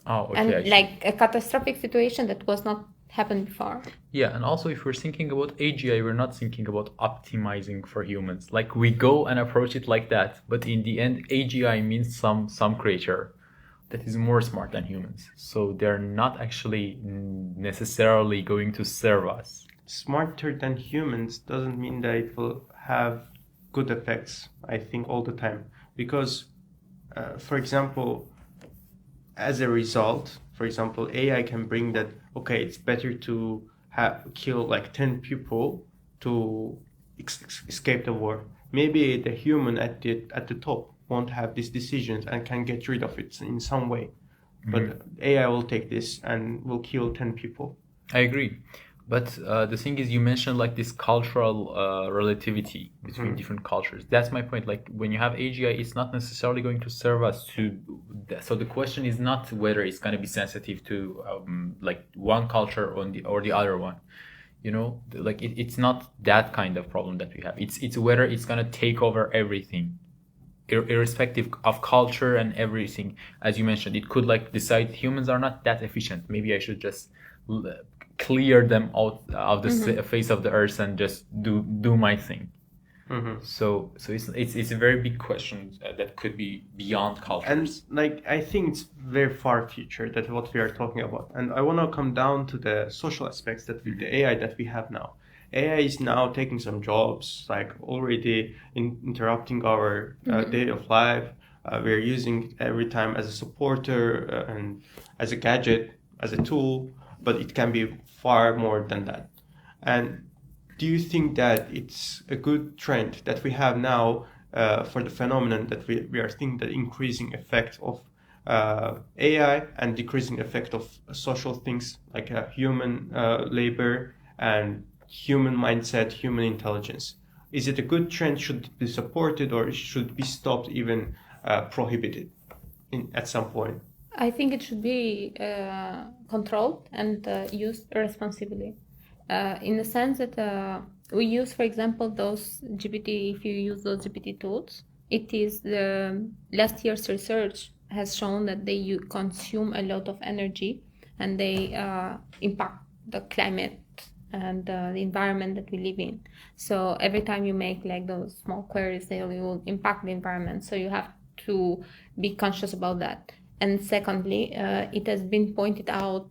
Oh, okay. and I see. like a catastrophic situation that was not happened before. Yeah, and also if we're thinking about AGI, we're not thinking about optimizing for humans. Like we go and approach it like that, but in the end, AGI means some creature that is more smart than humans. So they're not actually necessarily going to serve us. Smarter than humans doesn't mean that it will have good effects, I think, all the time. Because, for example, as a result, for example, AI can bring that, okay, it's better to kill like 10 people to escape the war. Maybe the human at the top won't have these decisions and can get rid of it in some way. But AI will take this and will kill 10 people. I agree. But the thing is, you mentioned like this cultural relativity between different cultures. That's my point. Like when you have AGI, it's not necessarily going to serve us to. So the question is not whether it's going to be sensitive to like one culture or the other one. You know, like it's not that kind of problem that we have. It's whether it's going to take over everything, irrespective of culture and everything. As you mentioned, it could like decide humans are not that efficient. Maybe I should just clear them out of the face of the earth and just do my thing. So it's a very big question that could be beyond cultures. And like I think it's very far future that what we are talking about. And I want to come down to the social aspects that with the AI that we have now. AI is now taking some jobs, like already interrupting our day of life. We're using it every time as a supporter and as a gadget, as a tool, but it can be far more than that. And do you think that it's a good trend that we have now for the phenomenon that we are seeing the increasing effect of AI and decreasing effect of social things like human labor and human mindset, human intelligence? Is it a good trend? Should it be supported or should it be stopped, even prohibited at some point? I think it should be controlled and used responsibly. In the sense that we use, for example, those GPT, if you use those GPT tools, it is the last year's research has shown that they consume a lot of energy and they impact the climate and the environment that we live in. So every time you make like those small queries, they will impact the environment. So you have to be conscious about that. And secondly, it has been pointed out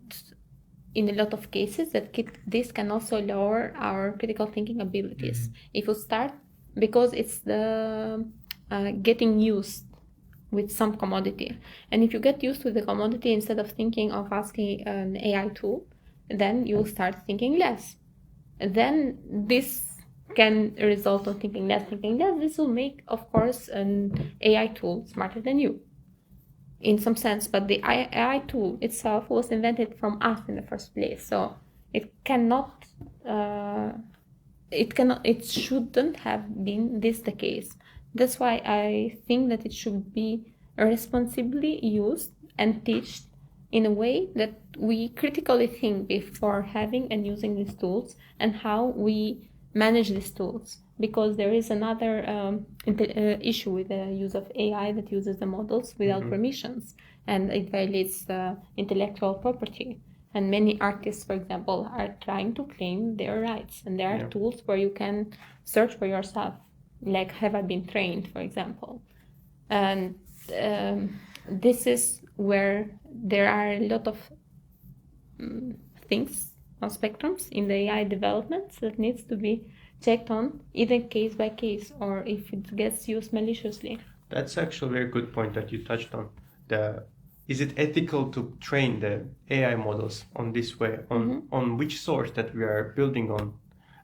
in a lot of cases that this can also lower our critical thinking abilities. If you start, because it's the getting used with some commodity. And if you get used to the commodity, instead of thinking of asking an AI tool, then you start thinking less. And then this can result in thinking less. This will make, of course, an AI tool smarter than you in some sense, but the AI tool itself was invented from us in the first place. So it shouldn't have been this the case. That's why I think that it should be responsibly used and taught in a way that we critically think before having and using these tools and how we manage these tools. Because there is another issue with the use of AI that uses the models without permissions, and it violates intellectual property. And many artists, for example, are trying to claim their rights, and there are tools where you can search for yourself, like have I been trained, for example. And this is where there are a lot of things on spectrums in the AI developments that needs to be checked on, either case by case or if it gets used maliciously. That's actually a very good point that you touched on. is it ethical to train the AI models on this way, on which source that we are building on?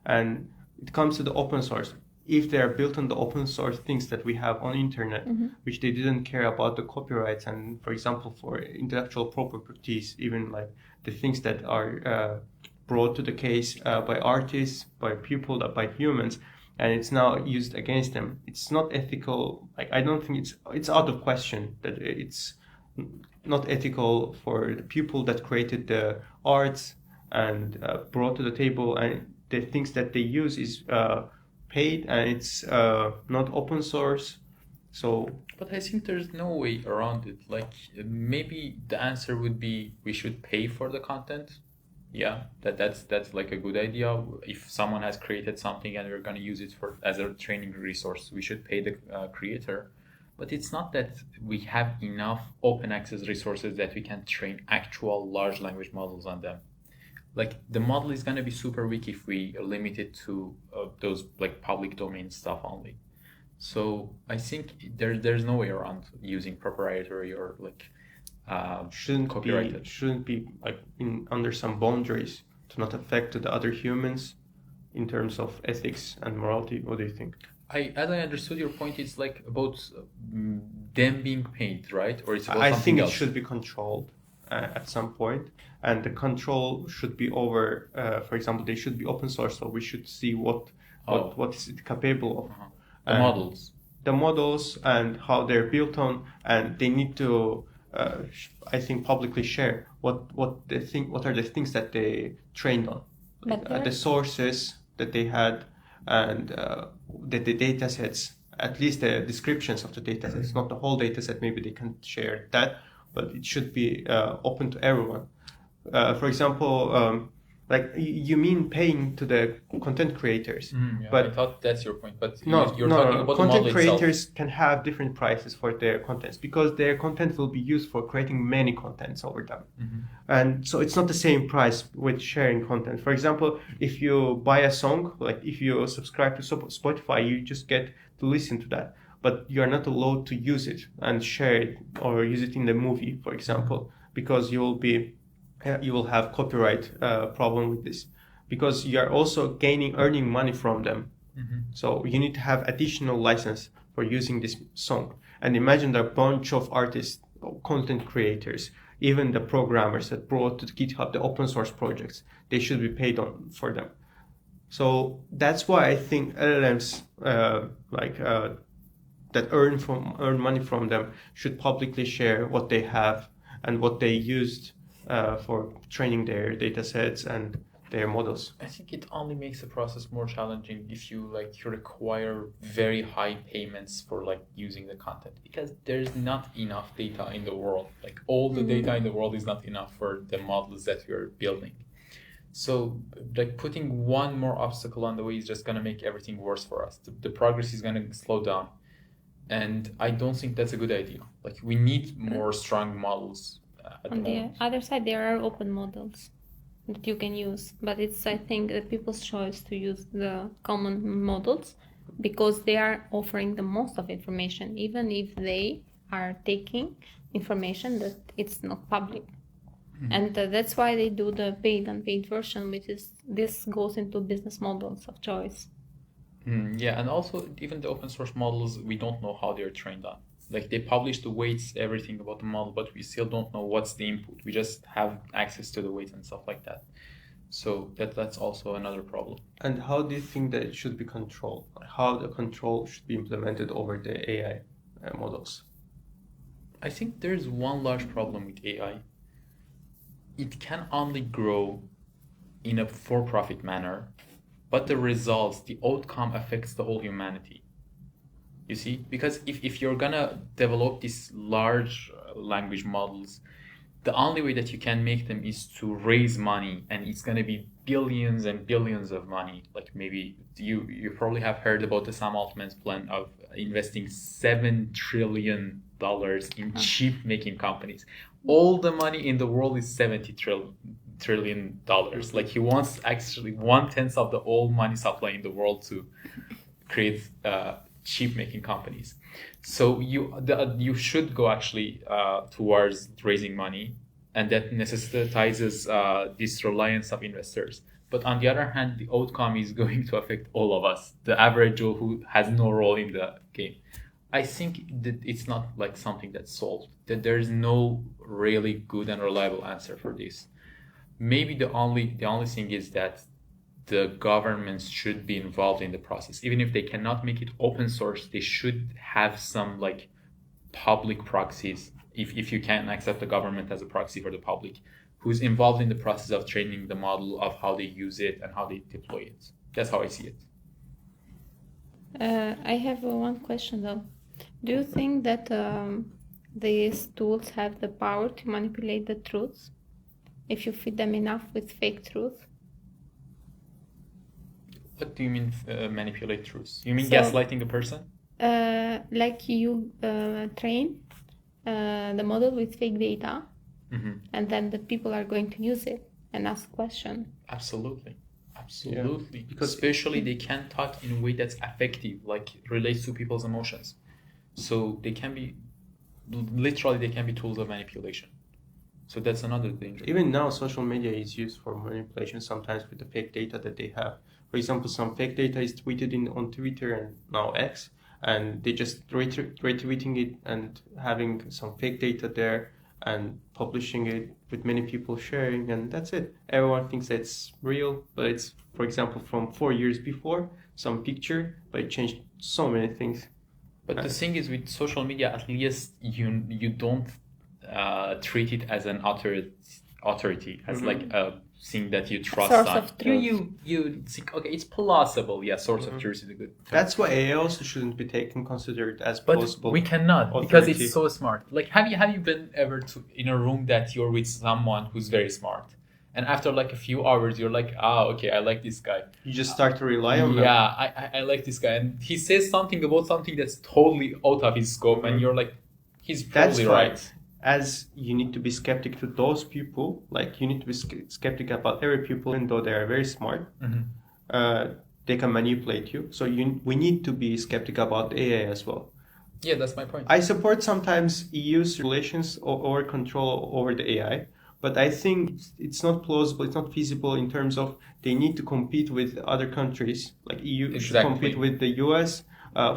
And it comes to the open source. If they are built on the open source things that we have on internet, which they didn't care about the copyrights and, for example, for intellectual properties, even like the things that are brought to the case by artists, by people, by humans, and it's now used against them. It's not ethical. Like, I don't think it's out of question that it's not ethical for the people that created the arts and brought to the table, and the things that they use is paid, and it's not open source. So, but I think there's no way around it. Like, maybe the answer would be we should pay for the content. Yeah, that's like a good idea. If someone has created something and we're going to use it as a training resource, we should pay the creator. But it's not that we have enough open access resources that we can train actual large language models on them. Like, the model is going to be super weak if we limit it to those like public domain stuff only. So I think there's no way around using proprietary or like copyrighted. Shouldn't be like under some boundaries to not affect the other humans in terms of ethics and morality. What do you think? As I understood your point, it's like about them being paid, right? Or it's about I something think else? It should be controlled at some point, and the control should be over. For example, they should be open source, so we should see what is it capable of. The models and how they're built on, and they need to, I think, publicly share what are the things that they trained on, the sources that they had, and the data sets, at least the descriptions of the data sets, not the whole data set. Maybe they can share that, but it should be open to everyone. For example, like, you mean paying to the content creators, but I thought that's your point. But you're talking about content the model creators itself. can have different prices for their contents because their content will be used for creating many contents over time. And so it's not the same price with sharing content. For example, if you buy a song, like if you subscribe to Spotify, you just get to listen to that, but you are not allowed to use it and share it or use it in the movie, for example, because you will have copyright problem with this, because you are also earning money from them. So you need to have additional license for using this song. And imagine there are a bunch of artists, content creators, even the programmers that brought to GitHub the open source projects, they should be paid for them. So that's why I think LLMs that earn money from them should publicly share what they have and what they used for training their data sets and their models. I think it only makes the process more challenging if you require very high payments for using the content, because there's not enough data in the world. Like, all the data in the world is not enough for the models that we're building. So putting one more obstacle on the way is just going to make everything worse for us. The progress is going to slow down, and I don't think that's a good idea. We need more strong models. On the other side, there are open models that you can use, but it's, I think, people's choice to use the common models because they are offering the most of information, even if they are taking information that it's not public. And that's why they do the paid and unpaid version, which is, this goes into business models of choice. Yeah, and also even the open source models, we don't know how they're trained on. They publish the weights, everything about the model, but we still don't know what's the input. We just have access to the weights and stuff like that. So that's also another problem. And how do you think that it should be controlled? How the control should be implemented over the AI models? I think there's one large problem with AI. It can only grow in a for-profit manner, but the results, the outcome affects the whole humanity. You see, because if you're gonna develop these large language models, the only way that you can make them is to raise money, and it's gonna be billions and billions of money. Maybe you probably have heard about the Sam Altman's plan of investing $7 trillion in chip making companies. All the money in the world is $70 trillion. He wants actually 1/10 of the whole money supply in the world to create chip making companies. So you should go actually towards raising money, and that necessitizes this reliance of investors. But on the other hand, the outcome is going to affect all of us, the average Joe who has no role in the game. I think that it's not like something that's solved, that there's no really good and reliable answer for this. Maybe the only thing is that the governments should be involved in the process. Even if they cannot make it open source, they should have some like public proxies, if you can accept the government as a proxy for the public, who's involved in the process of training the model, of how they use it and how they deploy it. That's how I see it. I have one question though. Do you think that these tools have the power to manipulate the truth if you feed them enough with fake truth? What do you mean manipulate truth? You mean So- gaslighting a person? Like you train the model with fake data, and then the people are going to use it and ask questions. Absolutely. Because- Because especially they can talk in a way that's effective, like relates to people's emotions. So they can be tools of manipulation. So that's another thing. Even now, social media is used for manipulation sometimes with the fake data that they have. For example, some fake data is tweeted on Twitter and now X, and they just retweeting it and having some fake data there and publishing it with many people sharing, and that's it. Everyone thinks it's real, but it's, for example, from 4 years before, some picture, but it changed so many things. But the thing is, with social media, at least you don't treat it as an authority, as like a thing that you trust source on. of truth. You think, okay, it's plausible. Yeah, source of truth is a good term. That's why AI also shouldn't be considered as But plausible. we cannot, because authority. it's so smart. Like, have you been ever in a room that you're with someone who's very smart, and after like a few hours, you're like, okay, I like this guy. You just start to rely on them. Yeah, I like this guy, and he says something about something that's totally out of his scope, and you're like, he's That's probably right. right. As you need to be skeptic to those people, like you need to be skeptic about every people, even though they are very smart. They can manipulate you. So we need to be skeptic about AI as well. Yeah, that's my point. I support sometimes EU's regulations or control over the AI, but I think it's not plausible, it's not feasible in terms of they need to compete with other countries, like EU should Exactly. compete with the US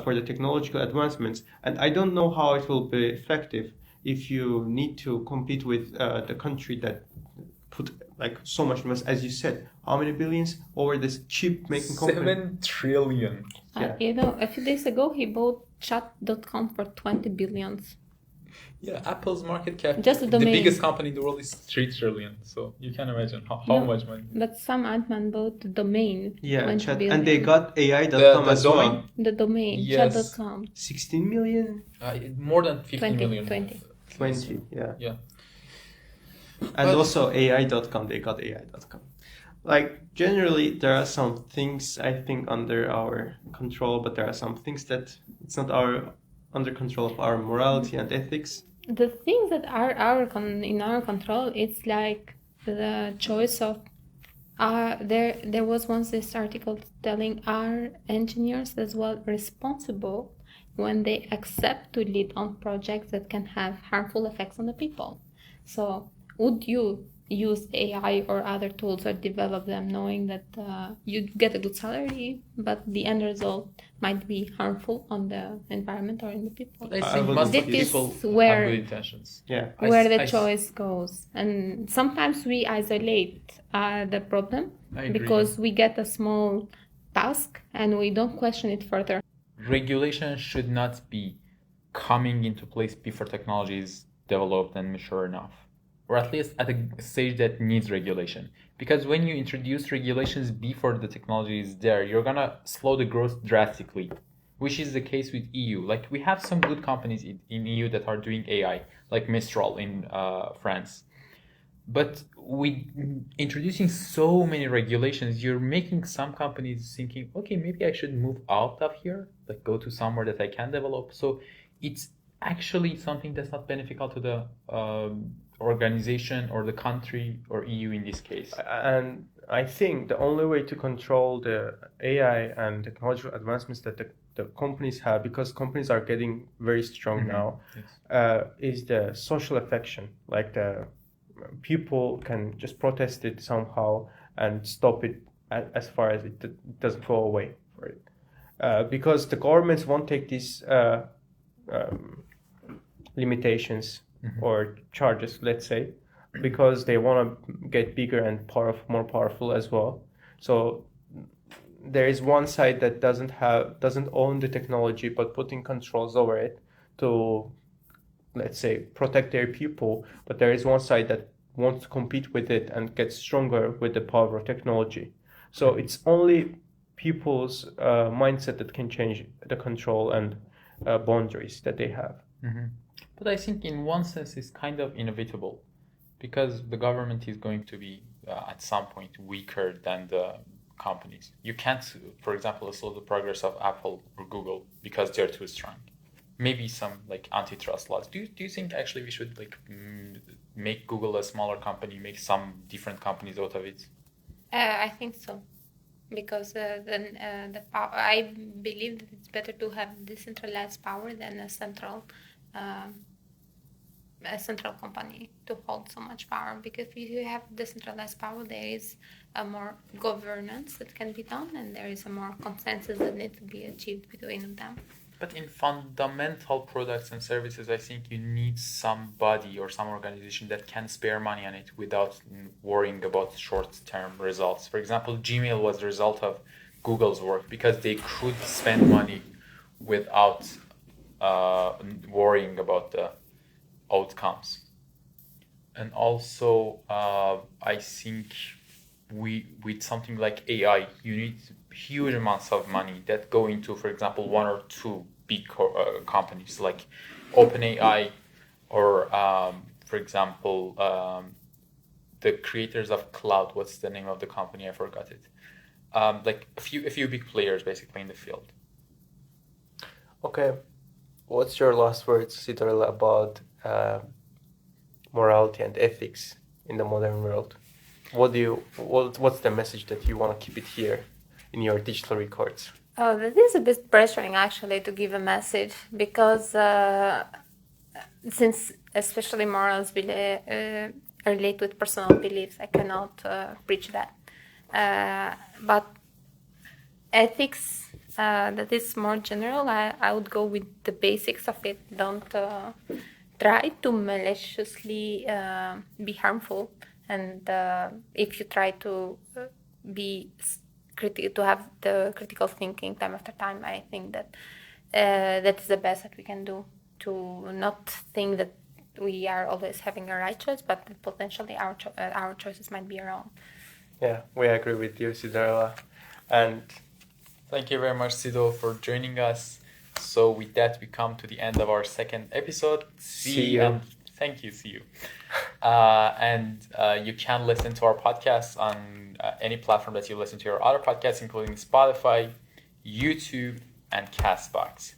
for the technological advancements. And I don't know how it will be effective if you need to compete with the country that put like so much invest, as you said, how many billions over this chip making company? 7 trillion. Yeah. A few days ago, he bought chat.com for 20 billions. Yeah, Apple's market cap, Just the the domain. biggest company in the world, is 3 trillion. So you can imagine how No. much money. But some admin bought the domain. Yeah, 20 chat, billion. and they got AI.com The as domain? well. The domain, Yes. chat.com. 16 million? More than 50 20, million. 20. 20, yeah. Yeah. And But- also AI.com, they got AI.com. Like, generally, there are some things, I think, under our control, but there are some things that it's not under control of our morality and ethics. The things that are in our control, it's like the choice of there was once this article telling are engineers as well responsible when they accept to lead on projects that can have harmful effects on the people. So would you use AI or other tools or develop them knowing that you get a good salary, but the end result might be harmful on the environment or in the people? I I think would- most of This is people where- have good intentions. Yeah. Where the I- choice goes. And sometimes we isolate the problem I agree. because we get a small task and we don't question it further. Regulation should not be coming into place before technology is developed and mature enough, or at least at a stage that needs regulation. Because when you introduce regulations before the technology is there, you're gonna slow the growth drastically, which is the case with EU. Like, we have some good companies in EU that are doing AI, like Mistral in France. But with introducing so many regulations, you're making some companies thinking, okay, maybe I should move out of here, like go to somewhere that I can develop. So it's actually something that's not beneficial to the organization or the country or EU in this case. And I think the only way to control the AI and technological advancements that the the companies have, because companies are getting very strong now, is the social affection. Like the people can just protest it somehow and stop it as far as it doesn't go away for it. Because the governments won't take these limitations or charges, let's say, because they want to get bigger and more powerful as well. So there is one side that doesn't own the technology but putting controls over it to, let's say, protect their people, but there is one side that wants to compete with it and get stronger with the power of technology. So it's only people's mindset that can change the control and boundaries that they have. But I think in one sense it's kind of inevitable, because the government is going to be at some point weaker than the companies. You can't, for example, slow the progress of Apple or Google because they're too strong. Maybe some like antitrust laws. Do you think actually we should like make Google a smaller company, make some different companies out of it? I think so, because then the power. I believe that it's better to have decentralized power than a central company to hold so much power. Because if you have decentralized power, there is a more governance that can be done, and there is a more consensus that needs to be achieved between them. But in fundamental products and services, I think you need somebody or some organization that can spare money on it without worrying about short-term results. For example, Gmail was the result of Google's work because they could spend money without worrying about the outcomes. And also, I think with something like AI, you need huge amounts of money that go into, for example, one or two big companies like OpenAI or, for example, the creators of Cloud. What's the name of the company? I forgot it. Like a few big players basically in the field. Okay, what's your last words, Sidorela, about morality and ethics in the modern world? What's the message that you want to keep it here in your digital records? Oh, that is a bit pressuring actually to give a message, because since especially morals relate with personal beliefs, I cannot preach that. But ethics, that is more general, I would go with the basics of it. Don't try to maliciously be harmful. And if you try to to have the critical thinking time after time, I think that that's the best that we can do, to not think that we are always having a right choice, but that potentially our choices might be wrong. Yeah, we agree with you, Sidorela. And thank you very much, Sido, for joining us. So with that, we come to the end of our second episode. See you. Thank you. See you. And you can listen to our podcast on any platform that you listen to your other podcasts, including Spotify, YouTube, and Castbox.